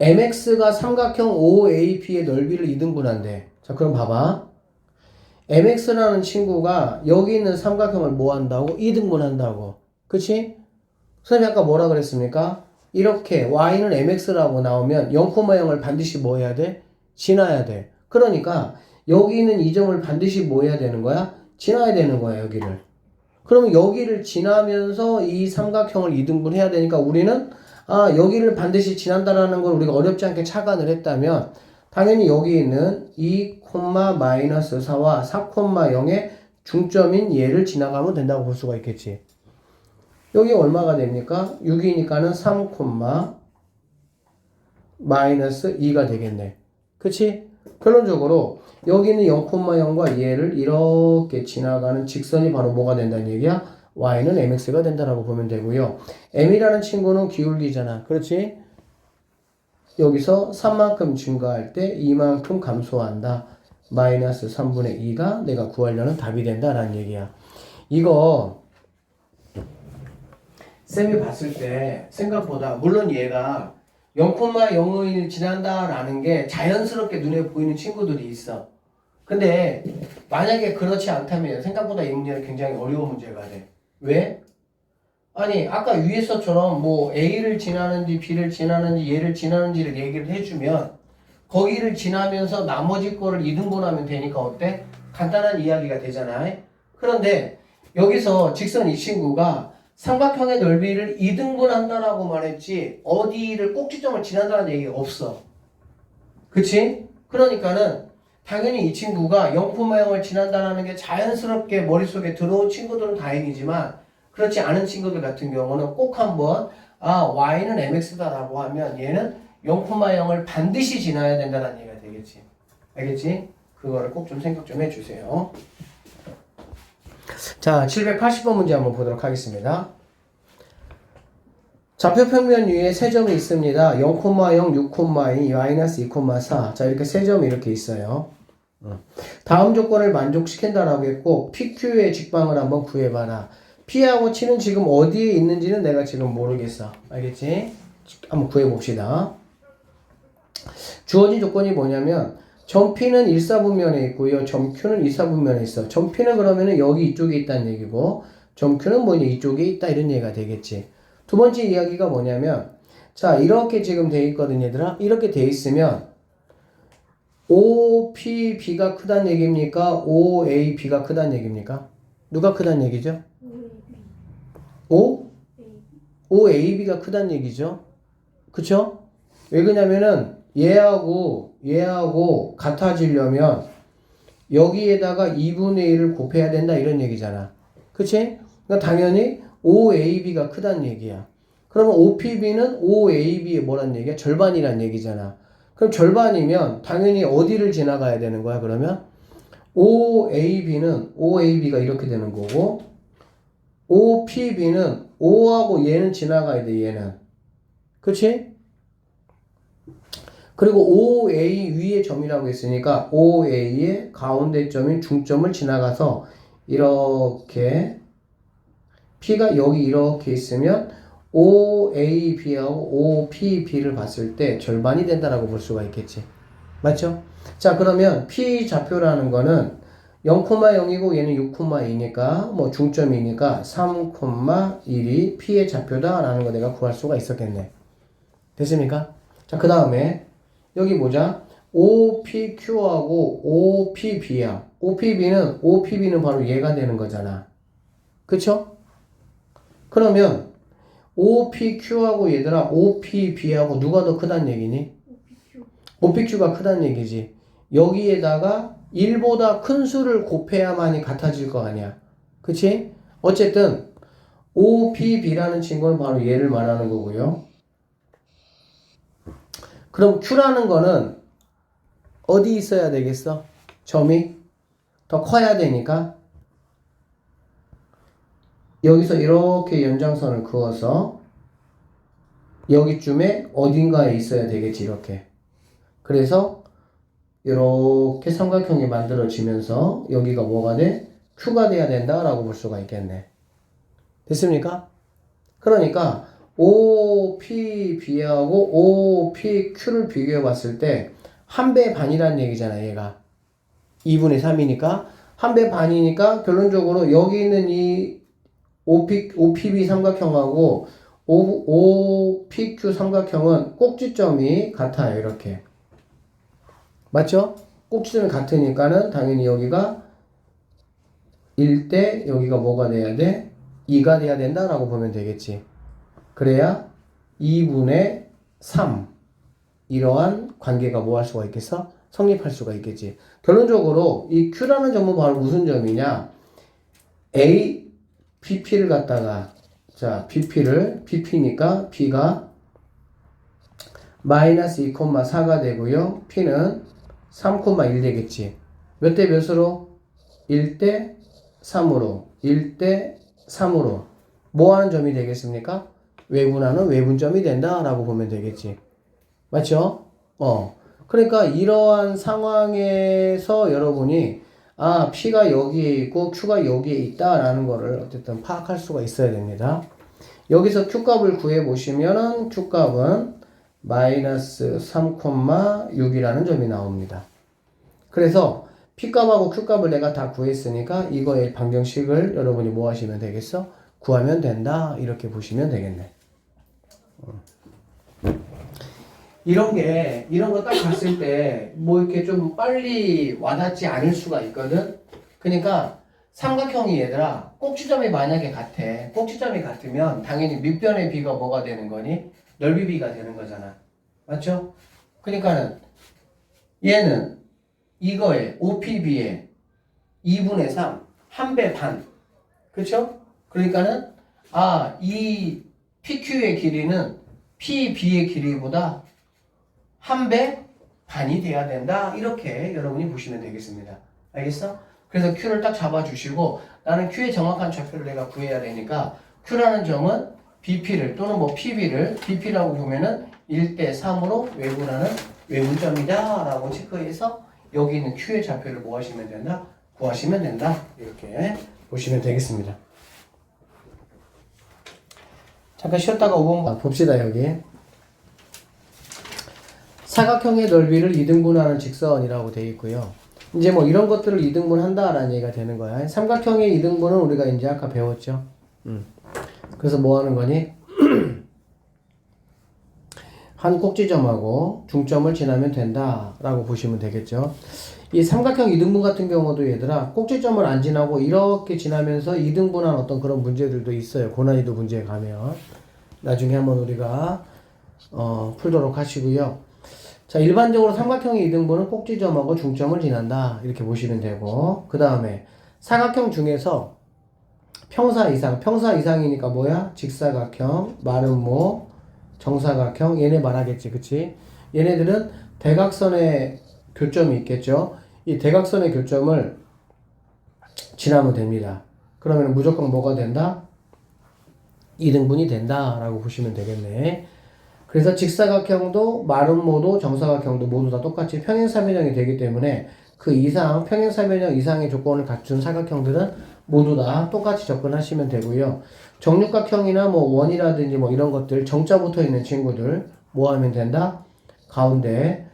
A: mx가 삼각형 OAB의 넓이를 2등분한대. 자, 그럼 봐봐. mx라는 친구가 여기 있는 삼각형을 뭐 한다고? 2등분한다고. 그치? 선생님이 아까 뭐라 그랬습니까? 이렇게 y는 mx라고 나오면 0,0을 반드시 뭐 해야 돼? 지나야 돼. 그러니까 여기 있는 이 점을 반드시 뭐 해야 되는 거야? 지나야 되는 거야, 여기를. 그러면 여기를 지나면서 이 삼각형을 2등분 해야 되니까 우리는 여기를 반드시 지난다라는 걸 우리가 어렵지 않게 착안을 했다면 당연히 여기 있는 2, 마이너스 4와 4,0의 중점인 얘를 지나가면 된다고 볼 수가 있겠지. 여기 얼마가 됩니까? 6이니까는 3, 마이너스 2가 되겠네. 그치? 결론적으로 여기는 0,0과 얘를 이렇게 지나가는 직선이 바로 뭐가 된다는 얘기야? y는 mx가 된다라고 보면 되고요. m이라는 친구는 기울기잖아. 그렇지? 여기서 3만큼 증가할 때 2만큼 감소한다. 마이너스 3분의 2가 내가 구하려는 답이 된다라는 얘기야. 이거 쌤이 봤을 때 생각보다 물론 얘가 0,0을 지난다라는 게 자연스럽게 눈에 보이는 친구들이 있어. 근데 만약에 그렇지 않다면 생각보다 이 문제는 굉장히 어려운 문제가 돼. 왜? 아니 아까 위에서처럼 뭐 A를 지나는지 B를 지나는지 얘를 지나는지를 얘기를 해주면 거기를 지나면서 나머지 거를 2등분하면 되니까 어때? 간단한 이야기가 되잖아. 그런데 여기서 직선 이 친구가 삼각형의 넓이를 2등분한다라고 말했지 어디를 꼭지점을 지난다는 얘기가 없어. 그치? 그러니까는 당연히 이 친구가 0,0을 지난다는 게 자연스럽게 머릿속에 들어온 친구들은 다행이지만 그렇지 않은 친구들 같은 경우는 꼭 한번 y는 mx다라고 하면 얘는 0,0을 반드시 지나야 된다는 얘기가 되겠지. 알겠지? 그거를 꼭 좀 생각 좀 해주세요. 자, 780번 문제 한번 보도록 하겠습니다. 좌표 평면 위에 세 점이 있습니다. 0,0, 6,2, 마이너스 2,4. 자, 이렇게 세 점이 이렇게 있어요. 다음 조건을 만족시킨다라고 했고, PQ의 직방을 한번 구해봐라. P하고 T는 지금 어디에 있는지는 내가 지금 모르겠어. 알겠지? 한번 구해봅시다. 주어진 조건이 뭐냐면, 점 P는 1사분면에 있고요. 점 Q는 2사분면에 있어. 점 P는 그러면은 여기 이쪽에 있다는 얘기고, 점 Q는 뭐 이쪽에 있다 이런 얘기가 되겠지. 두 번째 이야기가 뭐냐면, 자, 이렇게 지금 돼 있거든, 얘들아. 이렇게 돼 있으면, OPB가 크다는 얘기입니까? OAB가 크다는 얘기입니까? 누가 크다는 얘기죠? OAB가 크다는 얘기죠. 그쵸? 왜 그러냐면은, 얘하고 같아지려면, 여기에다가 2분의 1을 곱해야 된다, 이런 얘기잖아. 그치? 그러니까 당연히, OAB가 크다는 얘기야. 그러면 OPB는 OAB의 뭐란 얘기야? 절반이란 얘기잖아. 그럼 절반이면 당연히 어디를 지나가야 되는 거야? 그러면 OAB가 이렇게 되는 거고 OPB는 O하고 얘는 지나가야 돼. 얘는. 그치? 그리고 OA 위에 점이라고 했으니까 OA의 가운데 점인 중점을 지나가서 이렇게 P가 여기 이렇게 있으면 OAB하고 OPB를 봤을 때 절반이 된다라고 볼 수가 있겠지. 맞죠? 자, 그러면 P 좌표라는 거는 0,0이고 얘는 6,2니까 뭐 중점이니까 3,1이 P의 좌표다라는 거 내가 구할 수가 있었겠네. 됐습니까? 자, 그 다음에 여기 보자. OPQ하고 OPB야. OPB는 바로 얘가 되는 거잖아. 그쵸? 그러면 OPQ하고 얘들아 OPB하고 누가 더 크다는 얘기니? OPQ가 크다는 얘기지. 여기에다가 1보다 큰 수를 곱해야만이 같아질 거 아니야. 그치? 어쨌든 OPB라는 친구는 바로 얘를 말하는 거고요. 그럼 Q라는 거는 어디 있어야 되겠어? 점이 더 커야 되니까 여기서 이렇게 연장선을 그어서 여기쯤에 어딘가에 있어야 되겠지. 이렇게. 그래서 이렇게 삼각형이 만들어지면서 여기가 뭐가 돼? Q가 돼야 된다라고 볼 수가 있겠네. 됐습니까? 그러니까 OPB하고 OPQ를 비교해 봤을 때 한 배 반이라는 얘기잖아. 얘가 2분의 3이니까 한 배 반이니까 결론적으로 여기 있는 이 OPB 삼각형하고 OPQ 삼각형은 꼭지점이 같아요. 이렇게. 맞죠? 꼭지점이 같으니까는 당연히 여기가 1대 여기가 뭐가 돼야 돼? 2가 돼야 된다라고 보면 되겠지. 그래야 2분의 3 이러한 관계가 뭐 할 수가 있겠어? 성립할 수가 있겠지. 결론적으로 이 Q라는 점은 바로 무슨 점이냐? BP를 갖다가 자 BP니까 B가 마이너스 2,4가 되고요. P는 3,1 되겠지. 몇 대 몇으로? 1대 3으로 1대 3으로 뭐 하는 점이 되겠습니까? 외분하는 외분점이 된다라고 보면 되겠지. 맞죠? 그러니까 이러한 상황에서 여러분이 P가 여기에 있고 Q가 여기에 있다라는 거를 어쨌든 파악할 수가 있어야 됩니다. 여기서 Q값을 구해보시면은 Q값은 마이너스 3,6이라는 점이 나옵니다. 그래서 P값하고 Q값을 내가 다 구했으니까 이거의 방정식을 여러분이 뭐 하시면 되겠어? 구하면 된다. 이렇게 보시면 되겠네. 이런 거 딱 봤을 때 뭐 이렇게 좀 빨리 와닿지 않을 수가 있거든. 그러니까 삼각형이 얘들아 꼭지점이 만약에 같아. 꼭지점이 같으면 당연히 밑변의 비가 뭐가 되는 거니? 넓이 비가 되는 거잖아. 맞죠? 그러니까는 얘는 이거에 OPB에 2분의 3, 한 배 반. 그쵸? 그러니까는 이 PQ의 길이는 PB의 길이보다 한 배 반이 돼야 된다. 이렇게 여러분이 보시면 되겠습니다. 알겠어? 그래서 Q를 딱 잡아주시고 나는 Q의 정확한 좌표를 내가 구해야 되니까 Q라는 점은 BP를 또는 뭐 PB를 BP라고 보면은 1대 3으로 외분하는 외분점이다 라고 체크해서 여기 있는 Q의 좌표를 뭐 하시면 된다? 구하시면 된다. 이렇게 보시면 되겠습니다. 잠깐 쉬었다가 5번 봅시다. 여기 사각형의 넓이를 2등분하는 직선이라고 되어 있고요. 이제 뭐 이런 것들을 2등분한다라는 얘기가 되는 거야. 삼각형의 2등분은 우리가 이제 아까 배웠죠. 그래서 뭐 하는 거니? 한 꼭지점하고 중점을 지나면 된다라고 보시면 되겠죠. 이 삼각형 2등분 같은 경우도 얘들아 꼭지점을 안 지나고 이렇게 지나면서 2등분한 어떤 그런 문제들도 있어요. 고난이도 문제에 가면 나중에 한번 우리가 풀도록 하시고요. 자, 일반적으로 삼각형의 2등분은 꼭지점하고 중점을 지난다 이렇게 보시면 되고, 그 다음에 사각형 중에서 평사 이상이니까 뭐야? 직사각형, 마름모, 정사각형, 얘네 말하겠지, 그치? 얘네들은 대각선의 교점이 있겠죠? 이 대각선의 교점을 지나면 됩니다. 그러면 무조건 뭐가 된다? 2등분이 된다라고 보시면 되겠네. 그래서 직사각형도 마름모도 정사각형도 모두 다 똑같이 평행사변형이 되기 때문에 그 이상 평행사변형 이상의 조건을 갖춘 사각형들은 모두 다 똑같이 접근하시면 되고요. 정육각형이나 뭐 원이라든지 뭐 이런 것들 정자 붙어 있는 친구들 뭐 하면 된다? 가운데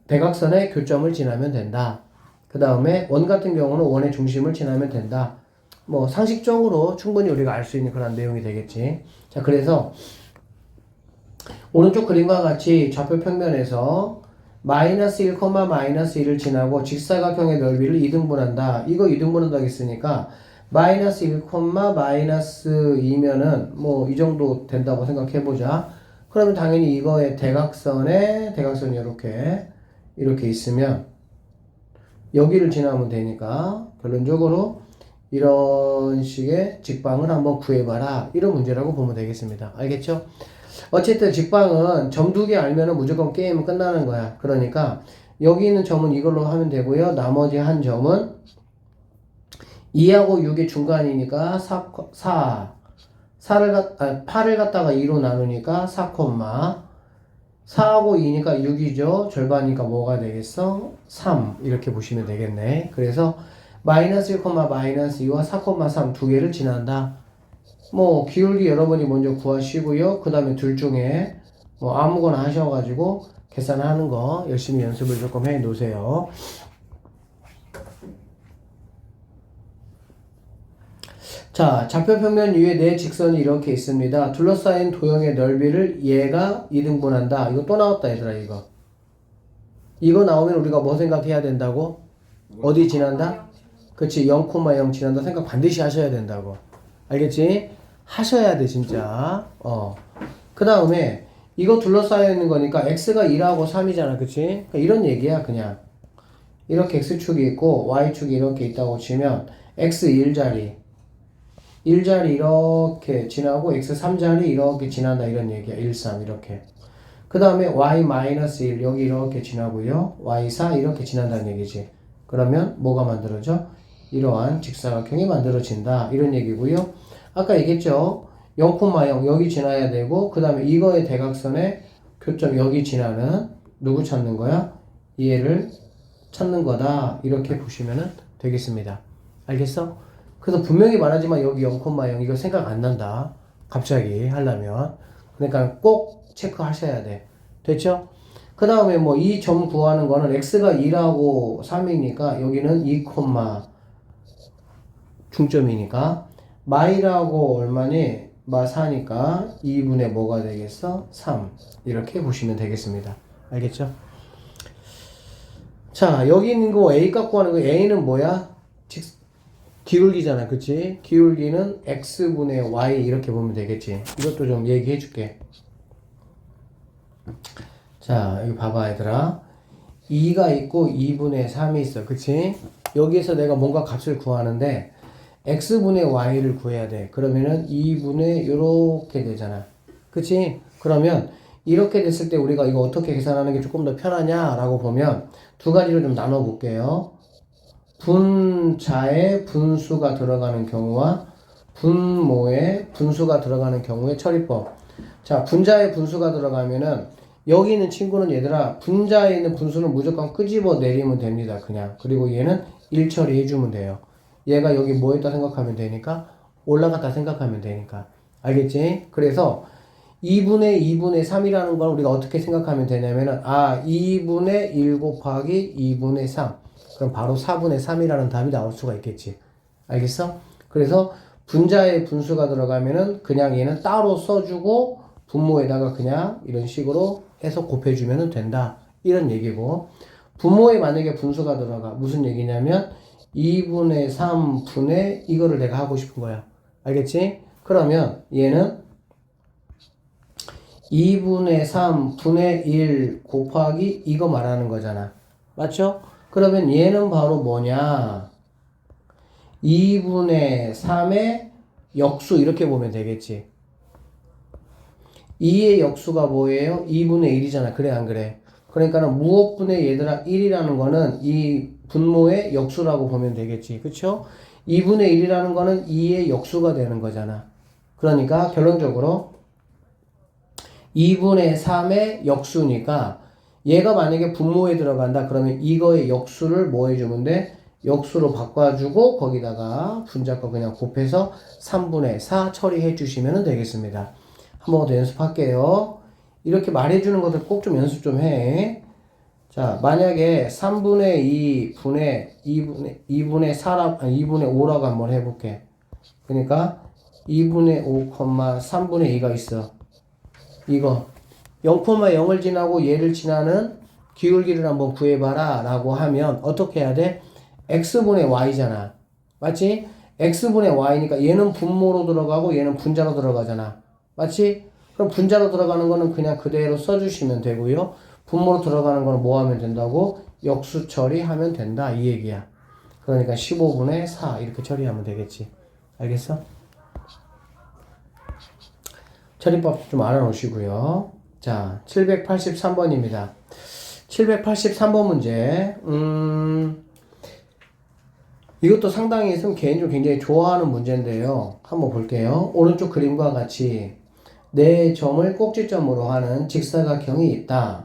A: 대각선의 교점을 지나면 된다. 그 다음에 원 같은 경우는 원의 중심을 지나면 된다. 뭐 상식적으로 충분히 우리가 알 수 있는 그런 내용이 되겠지. 자, 그래서 오른쪽 그림과 같이 좌표 평면에서 마이너스 1, 마이너스 1을 지나고 직사각형의 넓이를 2등분한다. 이거 2등분한다고 했으니까 마이너스 1, 마이너스 2면은 뭐 이 정도 된다고 생각해보자. 그러면 당연히 이거의 대각선이 이렇게 있으면 여기를 지나면 되니까 결론적으로 이런 식의 직방을 한번 구해봐라. 이런 문제라고 보면 되겠습니다. 알겠죠? 어쨌든 직방은 점 2개 알면은 무조건 게임은 끝나는 거야. 그러니까 여기 있는 점은 이걸로 하면 되고요. 나머지 한 점은 2하고 6의 중간이니까 8을 갖다가 2로 나누니까 4, 4하고 2니까 6이죠. 절반이니까 뭐가 되겠어? 3 이렇게 보시면 되겠네. 그래서 마이너스 1, 마이너스 2와 4, 3 두 개를 지난다. 뭐 기울기 여러분이 먼저 구하시고요. 그 다음에 둘 중에 뭐 아무거나 하셔가지고 계산하는 거 열심히 연습을 조금 해 놓으세요. 자, 좌표 평면 위에 네 직선이 이렇게 있습니다. 둘러싸인 도형의 넓이를 얘가 2등분한다. 이거 또 나왔다 얘들아. 이거 나오면 우리가 뭐 생각해야 된다고? 어디 지난다? 그치, 0,0 지난다 생각 반드시 하셔야 된다고. 알겠지? 하셔야 돼 진짜. 그 다음에 이거 둘러싸여 있는 거니까 x가 2하고 3이잖아. 그치? 그러니까 이런 얘기야 그냥. 이렇게 x축이 있고 y축이 이렇게 있다고 치면 x 1자리 이렇게 지나고 x 3자리 이렇게 지난다 이런 얘기야. 1, 3 이렇게. 그 다음에 y-1 여기 이렇게 지나고요. y4 이렇게 지난다는 얘기지. 그러면 뭐가 만들어져? 이러한 직사각형이 만들어진다 이런 얘기고요. 아까 얘기했죠. 0,0 여기 지나야 되고 그 다음에 이거의 대각선의 교점 여기 지나는 누구 찾는 거야? 얘를 찾는 거다 이렇게 보시면 되겠습니다. 알겠어? 그래서 분명히 말하지만 여기 0,0 이거 생각 안 난다. 갑자기 하려면. 그러니까 꼭 체크하셔야 돼. 됐죠? 그 다음에 뭐 이 점 구하는 거는 x가 2하고 3이니까 여기는 2, 중점이니까 마이라고 얼마니? 4니까 2분의 뭐가 되겠어? 3 이렇게 보시면 되겠습니다. 알겠죠? 자, 여기 있는 거 A 갖고 하는 거 A는 뭐야? 기울기잖아, 그치? 기울기는 X분의 Y 이렇게 보면 되겠지. 이것도 좀 얘기해 줄게. 자, 여기 봐봐 얘들아. 2가 있고 2분의 3이 있어, 그치? 여기에서 내가 뭔가 값을 구하는데 X분의 Y를 구해야 돼. 그러면은 2분의 이렇게 되잖아, 그치? 그러면 이렇게 됐을 때 우리가 이거 어떻게 계산하는 게 조금 더 편하냐 라고 보면 두 가지로 좀 나눠 볼게요. 분자에 분수가 들어가는 경우와 분모에 분수가 들어가는 경우의 처리법. 자, 분자에 분수가 들어가면은 여기 있는 친구는 얘들아 분자에 있는 분수는 무조건 끄집어 내리면 됩니다. 그냥. 그리고 얘는 1 처리해 주면 돼요. 얘가 여기 뭐였다 생각하면 되니까 올라갔다 생각하면 되니까. 알겠지? 그래서 2분의 3이라는 걸 우리가 어떻게 생각하면 되냐면은 2분의 1 곱하기 2분의 3. 그럼 바로 4분의 3이라는 답이 나올 수가 있겠지. 알겠어? 그래서 분자에 분수가 들어가면은 그냥 얘는 따로 써주고 분모에다가 그냥 이런 식으로 해서 곱해주면 된다. 이런 얘기고, 분모에 만약에 분수가 들어가 무슨 얘기냐면 2분의 3분의 이거를 내가 하고 싶은 거야. 알겠지? 그러면 얘는 2분의 3분의 1 곱하기 이거 말하는 거잖아. 맞죠? 그러면 얘는 바로 뭐냐? 2분의 3의 역수 이렇게 보면 되겠지. 2의 역수가 뭐예요? 2분의 1이잖아. 그래 안 그래? 그러니까는 무엇분의 얘들아 1이라는 거는 이 분모의 역수라고 보면 되겠지. 그쵸? 2분의 1이라는 거는 2의 역수가 되는 거잖아. 그러니까 결론적으로 2분의 3의 역수니까 얘가 만약에 분모에 들어간다 그러면 이거의 역수를 뭐 해주면 돼? 역수로 바꿔주고 거기다가 분자거 그냥 곱해서 3분의 4 처리해 주시면 되겠습니다. 한 번 더 연습할게요. 이렇게 말해주는 것들 꼭 좀 연습 좀 해. 자, 만약에 3분의 2분의 5라고 한번 해볼게. 그러니까 2분의 5, 3분의 2가 있어. 이거 0,0을 지나고 얘를 지나는 기울기를 한번 구해봐라 라고 하면 어떻게 해야 돼? x분의 y잖아. 맞지? x분의 y니까 얘는 분모로 들어가고 얘는 분자로 들어가잖아. 맞지? 그럼 분자로 들어가는 거는 그냥 그대로 써주시면 되고요. 분모로 들어가는 거는 뭐 하면 된다고? 역수 처리하면 된다 이 얘기야. 그러니까 15분의 4 이렇게 처리하면 되겠지. 알겠어? 처리법 좀 알아놓으시고요. 자, 783번입니다. 783번 문제. 이것도 상당히 개인적으로 굉장히 좋아하는 문제인데요. 한번 볼게요. 오른쪽 그림과 같이 네 점을 꼭지점으로 하는 직사각형이 있다.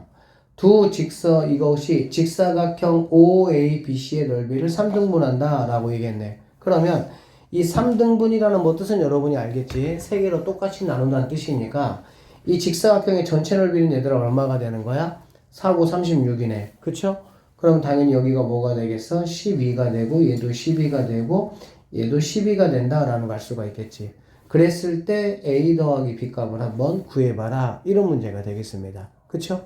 A: 이것이 직사각형 OABC의 넓이를 3등분한다 라고 얘기했네. 그러면 이 3등분이라는 뭐 뜻은 여러분이 알겠지. 세 개로 똑같이 나눈다는 뜻이니까 이 직사각형의 전체 넓이는 얘들아 얼마가 되는 거야? 4, 9, 36이네. 그쵸? 그럼 당연히 여기가 뭐가 되겠어? 12가 되고 얘도 12가 되고 얘도 12가 된다라는 걸 알 수가 있겠지. 그랬을 때 A 더하기 B 값을 한번 구해봐라. 이런 문제가 되겠습니다. 그쵸?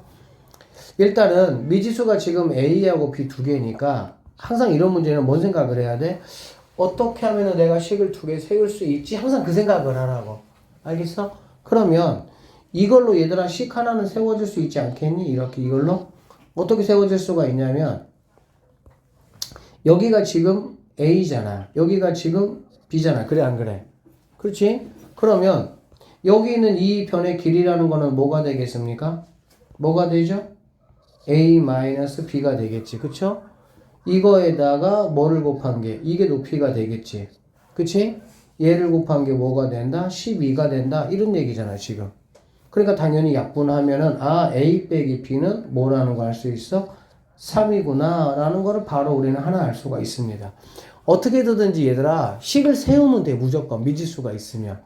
A: 일단은 미지수가 지금 A하고 B 두 개니까 항상 이런 문제는 뭔 생각을 해야 돼? 어떻게 하면 내가 식을 두 개 세울 수 있지? 항상 그 생각을 하라고. 알겠어? 그러면 이걸로 얘들아 식 하나는 세워질 수 있지 않겠니? 이렇게 이걸로? 어떻게 세워질 수가 있냐면 여기가 지금 A잖아. 여기가 지금 B잖아. 그래 안 그래? 그렇지? 그러면 여기 있는 이 변의 길이라는 거는 뭐가 되겠습니까? 뭐가 되죠? A-B가 되겠지. 그쵸? 이거에다가 뭐를 곱한 게 이게 높이가 되겠지. 그치? 얘를 곱한 게 뭐가 된다? 12가 된다. 이런 얘기잖아 지금. 그러니까 당연히 약분하면은 A 빼기 B는 뭐라는 거 알 수 있어? 3이구나 라는 거를 바로 우리는 하나 알 수가 있습니다. 어떻게든지 얘들아 식을 세우면 돼. 무조건 미지수가 있으면.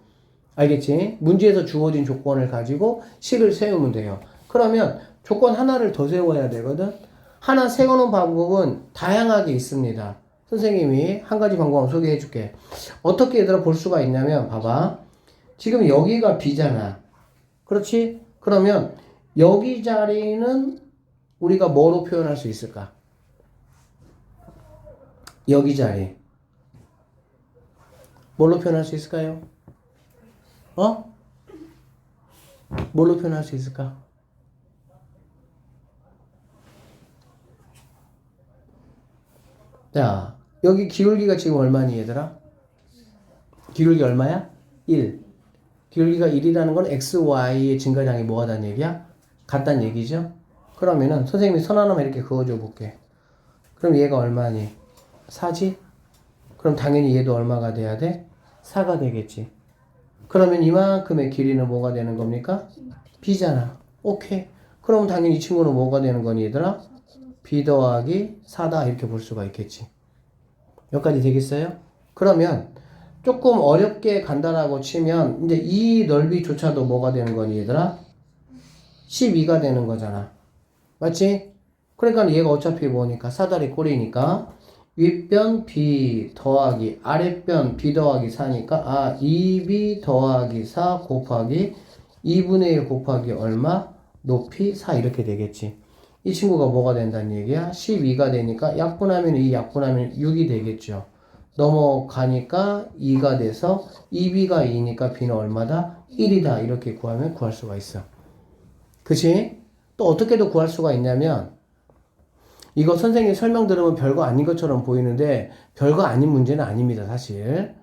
A: 알겠지? 문제에서 주어진 조건을 가지고 식을 세우면 돼요. 그러면 조건 하나를 더 세워야 되거든. 하나 세우는 방법은 다양하게 있습니다. 선생님이 한 가지 방법을 소개해 줄게. 어떻게 얘들아 볼 수가 있냐면 봐봐. 지금 여기가 B잖아. 그렇지? 그러면 여기 자리는 우리가 뭐로 표현할 수 있을까? 여기 자리. 뭘로 표현할 수 있을까요? 뭘로 표현할 수 있을까? 자, 여기 기울기가 지금 얼마니 얘들아? 기울기 얼마야? 1. 기울기가 1이라는 건 XY의 증가량이 뭐가 다는 얘기야? 같다는 얘기죠? 그러면은 선생님이 선 하나만 이렇게 그어줘 볼게. 그럼 얘가 얼마니? 4지? 그럼 당연히 얘도 얼마가 돼야 돼? 4가 되겠지. 그러면 이만큼의 길이는 뭐가 되는 겁니까? B잖아. 오케이. 그럼 당연히 이 친구는 뭐가 되는 거니 얘들아? B 더하기 4다 이렇게 볼 수가 있겠지. 여기까지 되겠어요? 그러면 조금 어렵게 간다라고 치면 이제 이 넓이조차도 뭐가 되는 거니 얘들아? 12가 되는 거잖아. 맞지? 그러니까 얘가 어차피 뭐니까 사다리 꼴이니까 윗변 B 더하기 아랫변 B 더하기 4니까 2B 더하기 4 곱하기 2분의 1 곱하기 얼마? 높이 4 이렇게 되겠지. 이 친구가 뭐가 된다는 얘기야? 12가 되니까 약분하면 2 약분하면 6이 되겠죠. 넘어가니까 2가 돼서 2B가 2니까 B는 얼마다? 1이다 이렇게 구하면 구할 수가 있어. 그치? 또 어떻게도 구할 수가 있냐면 이거 선생님 설명 들으면 별거 아닌 것처럼 보이는데 별거 아닌 문제는 아닙니다 사실.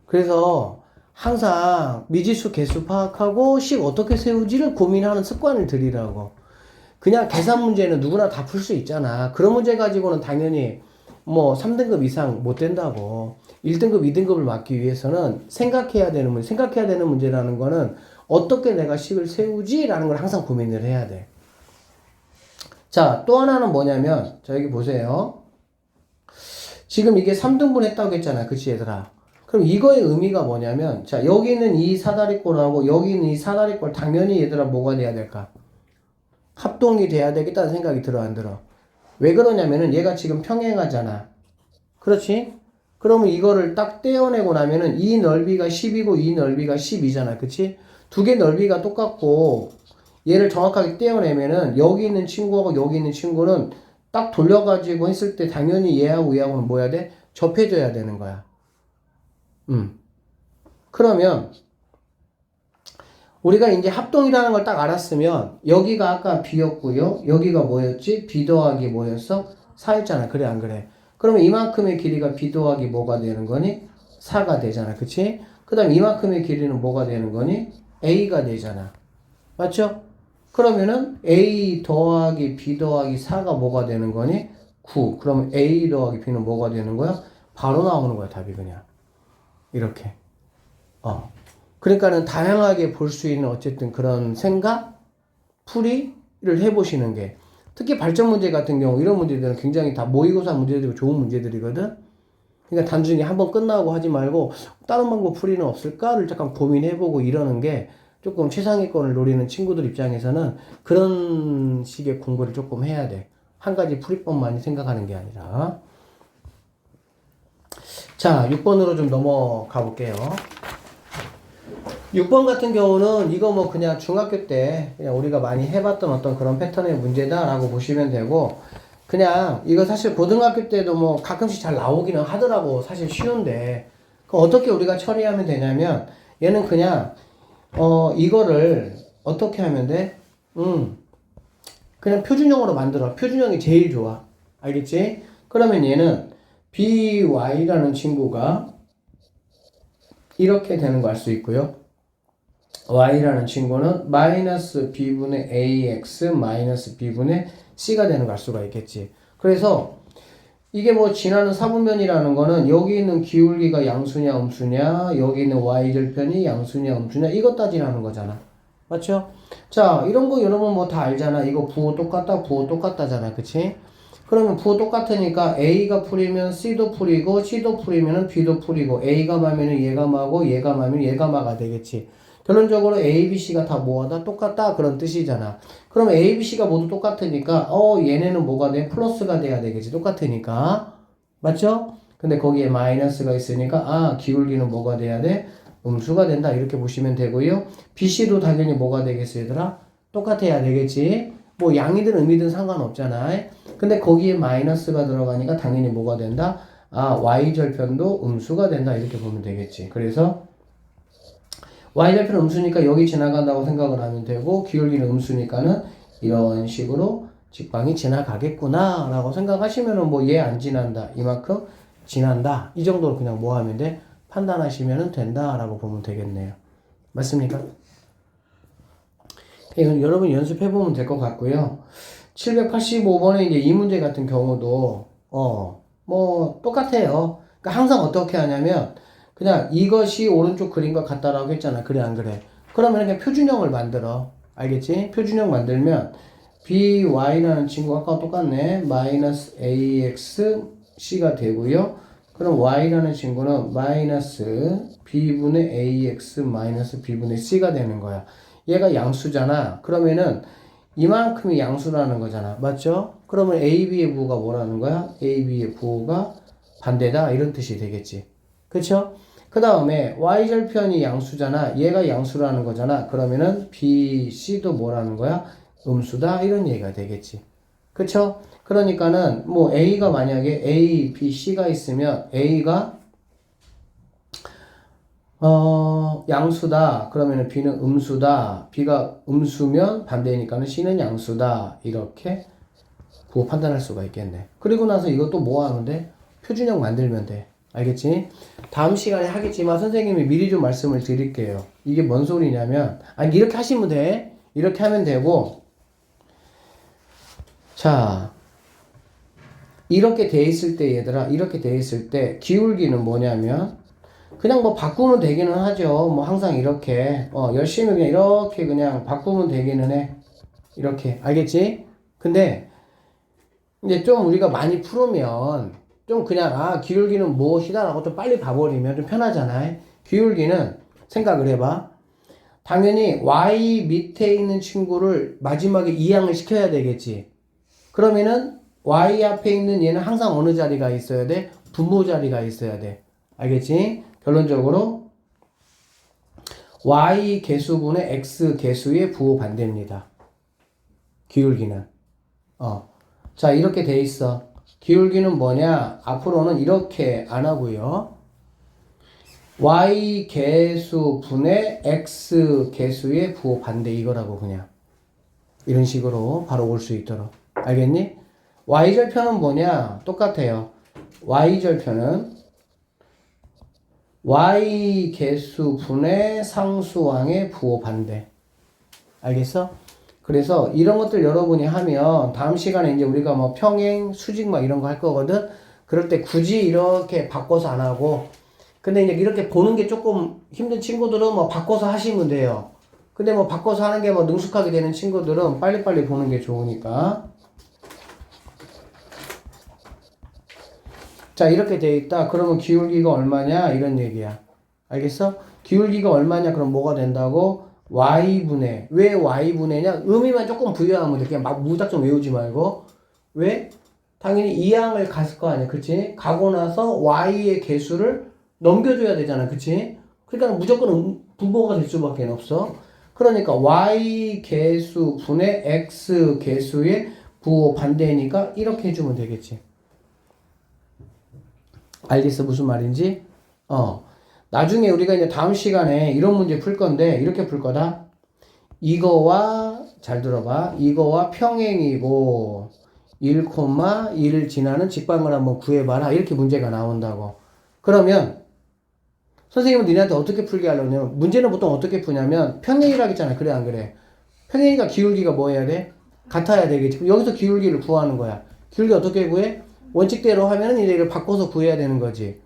A: 그래서 항상 미지수 개수 파악하고 식 어떻게 세우지를 고민하는 습관을 들이라고. 그냥 계산 문제는 누구나 다 풀 수 있잖아. 그런 문제 가지고는 당연히 뭐 3등급 이상 못 된다고. 1등급, 2등급을 맞기 위해서는 생각해야 되는 문제라는 거는 어떻게 내가 식을 세우지라는 걸 항상 고민을 해야 돼. 자, 또 하나는 뭐냐면, 자, 여기 보세요. 지금 이게 3등분 했다고 했잖아. 그치, 얘들아? 그럼 이거의 의미가 뭐냐면, 자, 여기 있는 이 사다리꼴하고 여기 있는 이 사다리꼴, 당연히 얘들아 뭐가 돼야 될까? 합동이 돼야 되겠다는 생각이 들어, 안 들어? 왜 그러냐면은 얘가 지금 평행하잖아. 그렇지? 그러면 이거를 딱 떼어내고 나면은 이 넓이가 10이고 이 넓이가 12잖아. 그치? 두 개 넓이가 똑같고, 얘를 정확하게 떼어내면은 여기 있는 친구하고 여기 있는 친구는 딱 돌려가지고 했을 때 당연히 얘하고 얘하고는 뭐 해야 돼? 접해줘야 되는 거야. 그러면 우리가 이제 합동이라는 걸 딱 알았으면 여기가 아까 B였고요. 여기가 뭐였지? B 더하기 뭐였어? 4였잖아. 그래 안 그래? 그러면 이만큼의 길이가 B 더하기 뭐가 되는 거니? 4가 되잖아. 그치? 그 다음 이만큼의 길이는 뭐가 되는 거니? A가 되잖아. 맞죠? 그러면은 A 더하기 B 더하기 4가 뭐가 되는 거니? 9. 그러면 A 더하기 B는 뭐가 되는 거야? 바로 나오는 거야, 답이 그냥. 이렇게. 그러니까는 다양하게 볼 수 있는 어쨌든 그런 생각, 풀이를 해보시는 게. 특히 발전 문제 같은 경우 이런 문제들은 굉장히 다 모의고사 문제들이고 좋은 문제들이거든. 그러니까 단순히 한번 끝나고 하지 말고 다른 방법 풀이는 없을까를 잠깐 고민해보고 이러는 게 조금 최상위권을 노리는 친구들 입장에서는 그런 식의 공부를 조금 해야 돼. 한 가지 풀이법만 생각하는 게 아니라. 자, 6번으로 좀 넘어가 볼게요. 6번 같은 경우는 이거 뭐 그냥 중학교 때 그냥 우리가 많이 해봤던 어떤 그런 패턴의 문제다라고 보시면 되고, 그냥 이거 사실 고등학교 때도 뭐 가끔씩 잘 나오기는 하더라고. 사실 쉬운데. 그럼 어떻게 우리가 처리하면 되냐면 얘는 그냥 이거를 어떻게 하면 돼? 그냥 표준형으로 만들어. 표준형이 제일 좋아. 알겠지? 그러면 얘는 by라는 친구가 이렇게 되는 거 알 수 있고요. y라는 친구는 마이너스 b분의 ax 마이너스 b분의 c가 되는 걸 알 수가 있겠지. 그래서 이게 뭐 지나는 사분면이라는 거는 여기 있는 기울기가 양수냐 음수냐, 여기 있는 y절편이 양수냐 음수냐 이것 따지라는 거잖아. 맞죠? 자, 이런 거 여러분 뭐 다 알잖아. 이거 부호 똑같다, 부호 똑같다잖아. 그치? 그러면 부호 똑같으니까 a가 풀이면 c도 풀이고 c도 풀이면 b도 풀이고 a가 마면은 얘가 마고 얘가 마면 얘가 마가 되겠지. 결론적으로 A, B, C가 다 뭐하다? 똑같다 그런 뜻이잖아. 그러면 A, B, C가 모두 똑같으니까 얘네는 뭐가 돼? 플러스가 돼야 되겠지. 똑같으니까. 맞죠? 근데 거기에 마이너스가 있으니까 기울기는 뭐가 돼야 돼? 음수가 된다. 이렇게 보시면 되고요. BC도 당연히 뭐가 되겠어요, 얘들아? 똑같아야 되겠지. 뭐 양이든 음이든 상관없잖아. 근데 거기에 마이너스가 들어가니까 당연히 뭐가 된다? 아, y절편도 음수가 된다. 이렇게 보면 되겠지. 그래서 y절편 음수니까 여기 지나간다고 생각을 하면 되고 기울기는 음수니까는 이런 식으로 직방이 지나가겠구나 라고 생각하시면은 뭐 얘 안 지난다. 이만큼 지난다. 이 정도로 그냥 뭐 하면 돼? 판단하시면 된다 라고 보면 되겠네요. 맞습니까? 이건 여러분 연습해보면 될 것 같고요. 785번에 이제 이 문제 같은 경우도, 뭐, 똑같아요. 그러니까 항상 어떻게 하냐면, 그냥 이것이 오른쪽 그림과 같다라고 했잖아. 그래, 안 그래? 그러면 그냥 표준형을 만들어. 알겠지? 표준형 만들면, by라는 친구가 아까 똑같네. 마이너스 ax c가 되고요. 그럼 y라는 친구는 마이너스 b분의 ax 마이너스 b분의 c가 되는 거야. 얘가 양수잖아. 그러면은 이만큼이 양수라는 거잖아. 맞죠? 그러면 AB의 부호가 뭐라는 거야? AB의 부호가 반대다. 이런 뜻이 되겠지. 그쵸? 그 다음에 Y절편이 양수잖아. 얘가 양수라는 거잖아. 그러면은 BC도 뭐라는 거야? 음수다. 이런 얘기가 되겠지. 그쵸? 그러니까는 뭐 A가 만약에 A, B, C가 있으면 A가 양수다. 그러면은 B는 음수다. B가 음수면 반대니까는 C는 양수다. 이렇게 부호 판단할 수가 있겠네. 그리고 나서 이것도 뭐 하면 돼? 표준형 만들면 돼. 알겠지? 다음 시간에 하겠지만 선생님이 미리 좀 말씀을 드릴게요. 이게 뭔 소리냐면, 아니, 이렇게 하시면 돼. 이렇게 하면 되고, 자, 이렇게 돼 있을 때, 얘들아, 이렇게 돼 있을 때, 기울기는 뭐냐면, 그냥 뭐 바꾸면 되기는 하죠. 뭐 항상 이렇게 열심히 그냥 이렇게 그냥 바꾸면 되기는 해. 이렇게 알겠지? 근데 이제 좀 우리가 많이 풀으면 좀 그냥 아 기울기는 무엇이다라고 좀 빨리 봐버리면 좀 편하잖아요. 기울기는 생각을 해봐. 당연히 y 밑에 있는 친구를 마지막에 이항을 시켜야 되겠지. 그러면은 y 앞에 있는 얘는 항상 어느 자리가 있어야 돼? 분모 자리가 있어야 돼. 알겠지? 결론적으로 y 개수분의 x 개수의 부호 반대입니다. 기울기는. 자, 이렇게 돼 있어. 기울기는 뭐냐? 앞으로는 이렇게 안 하고요. y 개수분의 x 개수의 부호 반대 이거라고 그냥. 이런 식으로 바로 올 수 있도록. 알겠니? y절편은 뭐냐? 똑같아요. y절편은 y 개수분의 상수항의 부호 반대. 알겠어? 그래서 이런 것들 여러분이 하면 다음 시간에 이제 우리가 뭐 평행, 수직 막 이런 거 할 거거든? 그럴 때 굳이 이렇게 바꿔서 안 하고 근데 이제 이렇게 보는 게 조금 힘든 친구들은 뭐 바꿔서 하시면 돼요. 근데 뭐 바꿔서 하는 게 뭐 능숙하게 되는 친구들은 빨리빨리 보는 게 좋으니까. 자, 이렇게 돼 있다. 그러면 기울기가 얼마냐? 이런 얘기야. 알겠어? 기울기가 얼마냐? 그럼 뭐가 된다고? y분의. 왜 y분의냐? 의미만 조금 부여하면 돼. 그냥 막 무작정 외우지 말고. 왜? 당연히 이항을 갔을 거 아니야. 그치? 가고 나서 y의 개수를 넘겨줘야 되잖아. 그치? 그러니까 무조건 분모가 될 수밖에 없어. 그러니까 y 개수 분의 x 개수의 부호 반대니까 이렇게 해주면 되겠지. 알겠어? 무슨 말인지? 나중에 우리가 이제 다음 시간에 이런 문제 풀 건데, 이렇게 풀 거다. 이거와, 잘 들어봐. 이거와 평행이고, 1,1을 지나는 직방을 한번 구해봐라. 이렇게 문제가 나온다고. 그러면, 선생님은 니네한테 어떻게 풀게 하려냐면, 문제는 보통 어떻게 푸냐면, 평행이라고 했잖아. 그래, 안 그래? 평행이가 기울기가 뭐 해야 돼? 같아야 되겠지. 여기서 기울기를 구하는 거야. 기울기 어떻게 구해? 원칙대로 하면은 이걸 바꿔서 구해야 되는 거지.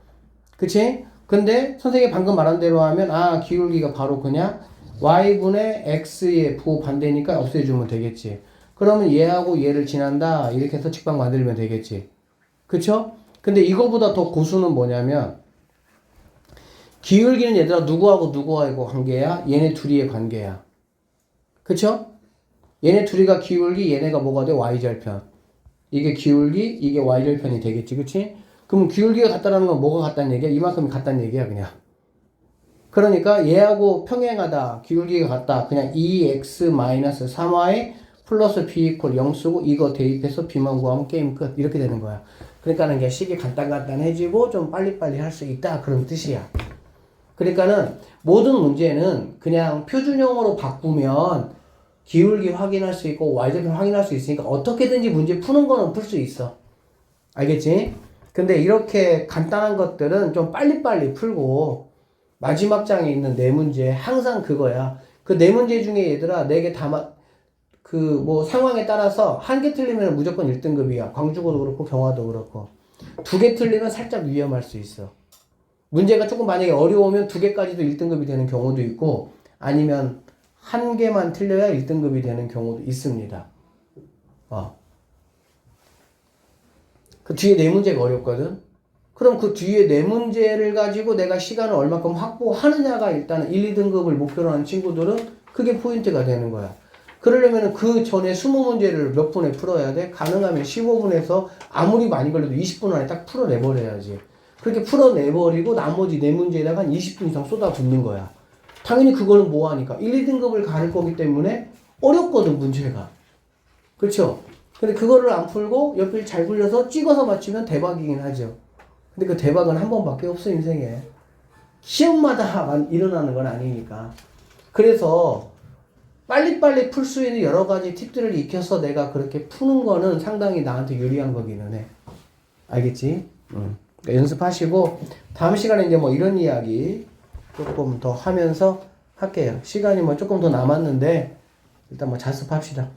A: 그치? 근데 선생님이 방금 말한 대로 하면 아 기울기가 바로 그냥 y분의 x의 부호 반대니까 없애주면 되겠지. 그러면 얘하고 얘를 지난다 이렇게 해서 직방 만들면 되겠지. 그쵸? 근데 이거보다 더 고수는 뭐냐면 기울기는 얘들아 누구하고 누구하고 관계야? 얘네 둘이의 관계야. 그쵸? 얘네 둘이가 기울기 얘네가 뭐가 돼? y절편. 이게 기울기, 이게 y절편이 되겠지, 그치? 그럼 기울기가 같다라는 건 뭐가 같다는 얘기야? 이만큼이 같다는 얘기야, 그냥. 그러니까 얘하고 평행하다, 기울기가 같다. 그냥 2x-3y 플러스 b 이퀄 0 쓰고 이거 대입해서 b만 구하면 게임 끝. 이렇게 되는 거야. 그러니까는 이게 식이 간단해지고 좀 빨리빨리 할 수 있다. 그런 뜻이야. 그러니까는 모든 문제는 그냥 표준형으로 바꾸면 기울기 확인할 수 있고 y좌표 확인할 수 있으니까 어떻게든지 문제 푸는 거는 풀 수 있어. 알겠지? 근데 이렇게 간단한 것들은 좀 빨리빨리 풀고 마지막 장에 있는 네 문제 항상 그거야. 그 네 문제 중에 얘들아 4개 다 그 뭐 상황에 따라서 한 개 틀리면 무조건 1등급이야. 광주고도 그렇고 경화도 그렇고. 2개 틀리면 살짝 위험할 수 있어. 문제가 조금 만약에 어려우면 2개까지도 1등급이 되는 경우도 있고 아니면 한 개만 틀려야 1등급이 되는 경우도 있습니다. 그 뒤에 네 문제가 어렵거든. 그럼 그 뒤에 네 문제를 가지고 내가 시간을 얼마큼 확보하느냐가 일단 1, 2등급을 목표로 하는 친구들은 그게 포인트가 되는 거야. 그러려면 그 전에 20문제를 몇 분에 풀어야 돼? 가능하면 15분에서 아무리 많이 걸려도 20분 안에 딱 풀어내버려야지. 그렇게 풀어내버리고 나머지 네 문제에다가 한 20분 이상 쏟아붓는 거야. 당연히 그거는 뭐 하니까 1, 2등급을 가를 거기 때문에 어렵거든 문제가. 그렇죠? 근데 그거를 안 풀고 옆에 잘 굴려서 찍어서 맞추면 대박이긴 하죠. 근데 그 대박은 한 번밖에 없어 인생에. 시험마다 일어나는 건 아니니까. 그래서 빨리빨리 풀 수 있는 여러 가지 팁들을 익혀서 내가 그렇게 푸는 거는 상당히 나한테 유리한 거기는 해. 알겠지? 그러니까 연습하시고 다음 시간에 이제 뭐 이런 이야기 조금 더 하면서 할게요. 시간이 뭐 조금 더 남았는데 일단 뭐 자습합시다.